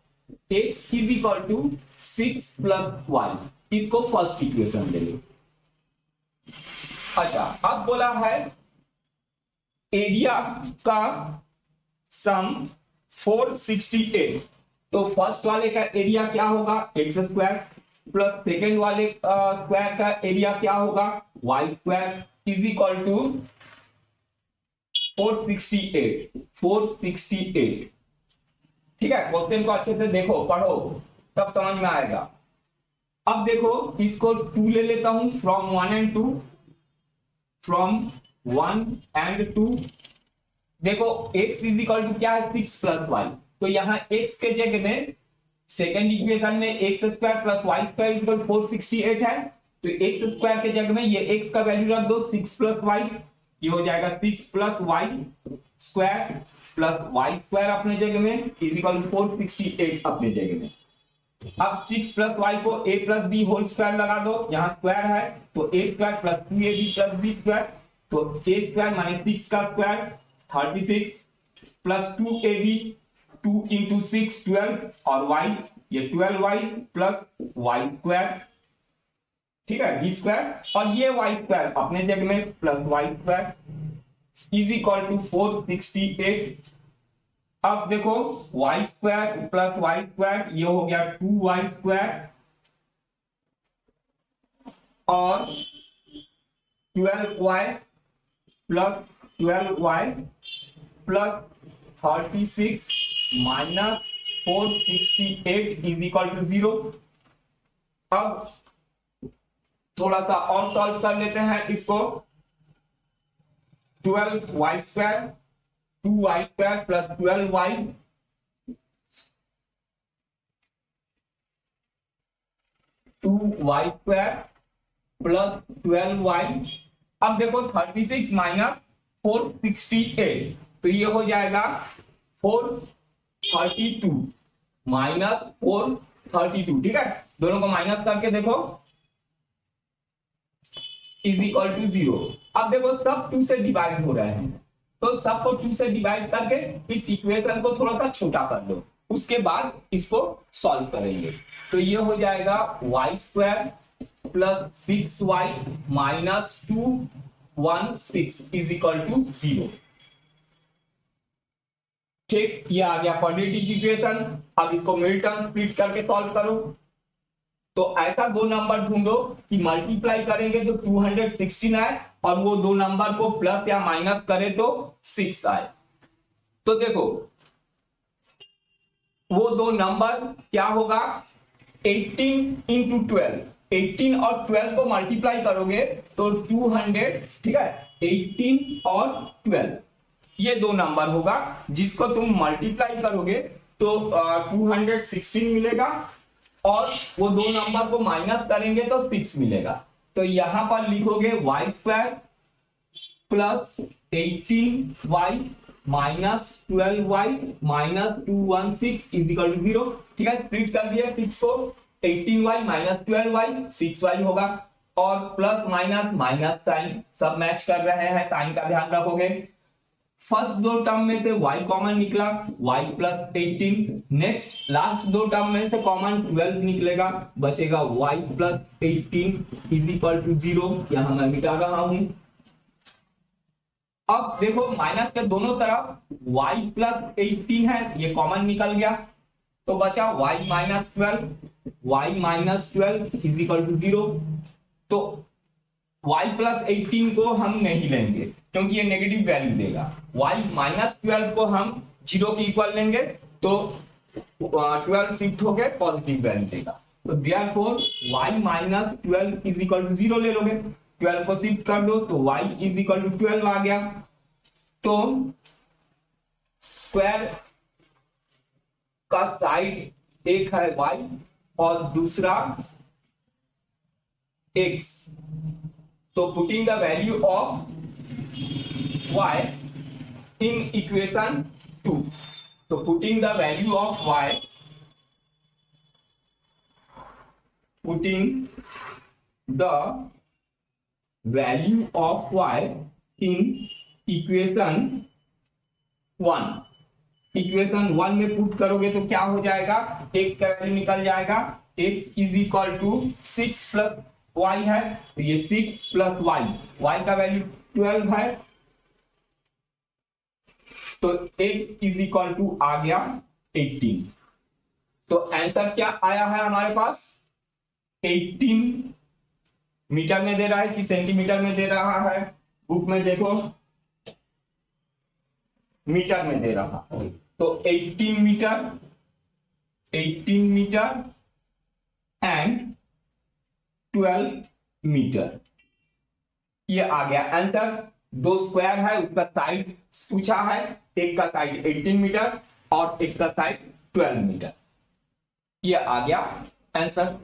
x is equal to 6 plus y, इसको फर्स्ट इक्वेशन ले लो। अच्छा, अब बोला है एरिया का सम 468, तो फर्स्ट वाले का एरिया क्या होगा एक्स स्क्वायर प्लस सेकेंड वाले स्क्वायर का एरिया क्या होगा y square is equal to 468। ठीक है, क्वेश्चन को अच्छे से देखो, पढ़ो, तब समझ में आएगा। अब देखो, इसको 2 ले लेता हूं, फ्रॉम 1 एंड 2, फ्रॉम 1 एंड 2। देखो x इज इक्वल टू क्या है 6 प्लस वाई, तो यहाँ x के जगह में सेकेंड इक्वेशन में x square plus y square is equal 468 है, तो एक्स स्क्वायर के जगह में ये x का वैल्यू रख दो 6 प्लस वाई, ये हो जाएगा 6 plus y square plus y square अपने जगह में इज इक्वल टू 468 अपने जगह में। अब 6 प्लस वाई को a plus b whole square लगा दो, यहाँ स्क्वायर है तो a square plus 2ab plus b square, तो a स्क्वायर माने 6 का स्क्वायर 36 प्लस 2ab 2 इंटू 6 12 और y ये 12y प्लस y स्क्वायर, ठीक है b स्क्वायर, और ये y स्क्वायर अपने जगह में plus y square is equal to 468। अब देखो y square plus y square ये हो गया 2y स्क्वायर और 12y plus 12y plus 36 minus 468 is equal to 0। अब थोड़ा सा और सॉल्व कर लेते हैं इसको। 12y square 2y square plus 12y square plus 12y। अब देखो 36 माइनस 468 तो ये हो जाएगा 432 माइनस 432, ठीक है, दोनों को माइनस करके देखो इज इक्वल टू 0। अब देखो सब 2 से डिवाइड हो रहे हैं तो सबको 2 से डिवाइड करके इस इक्वेशन को थोड़ा सा छोटा कर लो, उसके बाद इसको सॉल्व करेंगे। तो ये हो जाएगा y square plus 6y minus 216 is equal to 0। ठीक, ये आ गया क्वाड्रेटिक इक्वेशन। अब इसको मिड टर्म स्प्लिट करके सॉल्व करो। तो ऐसा दो नंबर ढूंढो कि मल्टीप्लाई करेंगे तो 216 आए और वो दो नंबर को प्लस या माइनस करे तो 6 आए। तो देखो वो दो नंबर क्या होगा, 18 इंटू 12, 18 और 12 को मल्टीप्लाई करोगे तो 200, ठीक है, 18 और 12 ये दो नंबर होगा जिसको तुम मल्टीप्लाई करोगे तो 216 मिलेगा और वो दो नंबर को माइनस करेंगे तो 6 मिलेगा। तो यहां पर लिखोगे y square plus 18y minus 12y minus 216 is equal to 0, ठीक है, स्प्लिट कर दिया 6 को, 18y माइनस 12y 6y होगा और प्लस माइनस माइनस साइन सब मैच कर रहे हैं, साइन का ध्यान रखोगे। फर्स्ट दो टर्म में से y कॉमन निकला, y प्लस 18, नेक्स्ट लास्ट दो टर्म में से कॉमन 12 निकलेगा, बचेगा y plus 18 is equal to 0। यहां मैं मिटा रहा हूं। अब देखो माइनस के दोनों तरफ y प्लस 18 है, ये कॉमन निकल गया तो बचा y minus 12, y minus 12 is equal to 0। तो y प्लस 18 को हम नहीं लेंगे क्योंकि ये नेगेटिव वैल्यू देगा, y माइनस 12 को हम 0 के इक्वल लेंगे तो 12 शिफ्ट होके पॉजिटिव वैल्यू देगा। तो therefore y minus 12 is equal to 0 ले लोगे, 12 को शिफ्ट कर दो तो y इज इक्वल टू 12 आ गया। तो स्क्वायर का साइड एक है y और दूसरा x, तो putting the value of y in equation 2, तो putting the value of y, putting the value of y in equation 1, equation 1 में पुट करोगे तो क्या हो जाएगा, x का वैल्यू निकल जाएगा, x is equal to 6 plus y है तो ये 6 प्लस y का वैल्यू 12 है तो x इज इक्वल टू आ गया 18। तो आंसर क्या आया है हमारे पास, 18 मीटर में दे रहा है कि सेंटीमीटर में दे रहा है, बुक में देखो मीटर में दे रहा है तो 18 मीटर एंड 12 मीटर, ये आ गया आंसर। दो स्क्वायर है उसका साइड पूछा है, एक का साइड 18 मीटर और एक का साइड 12 मीटर, ये आ गया आंसर।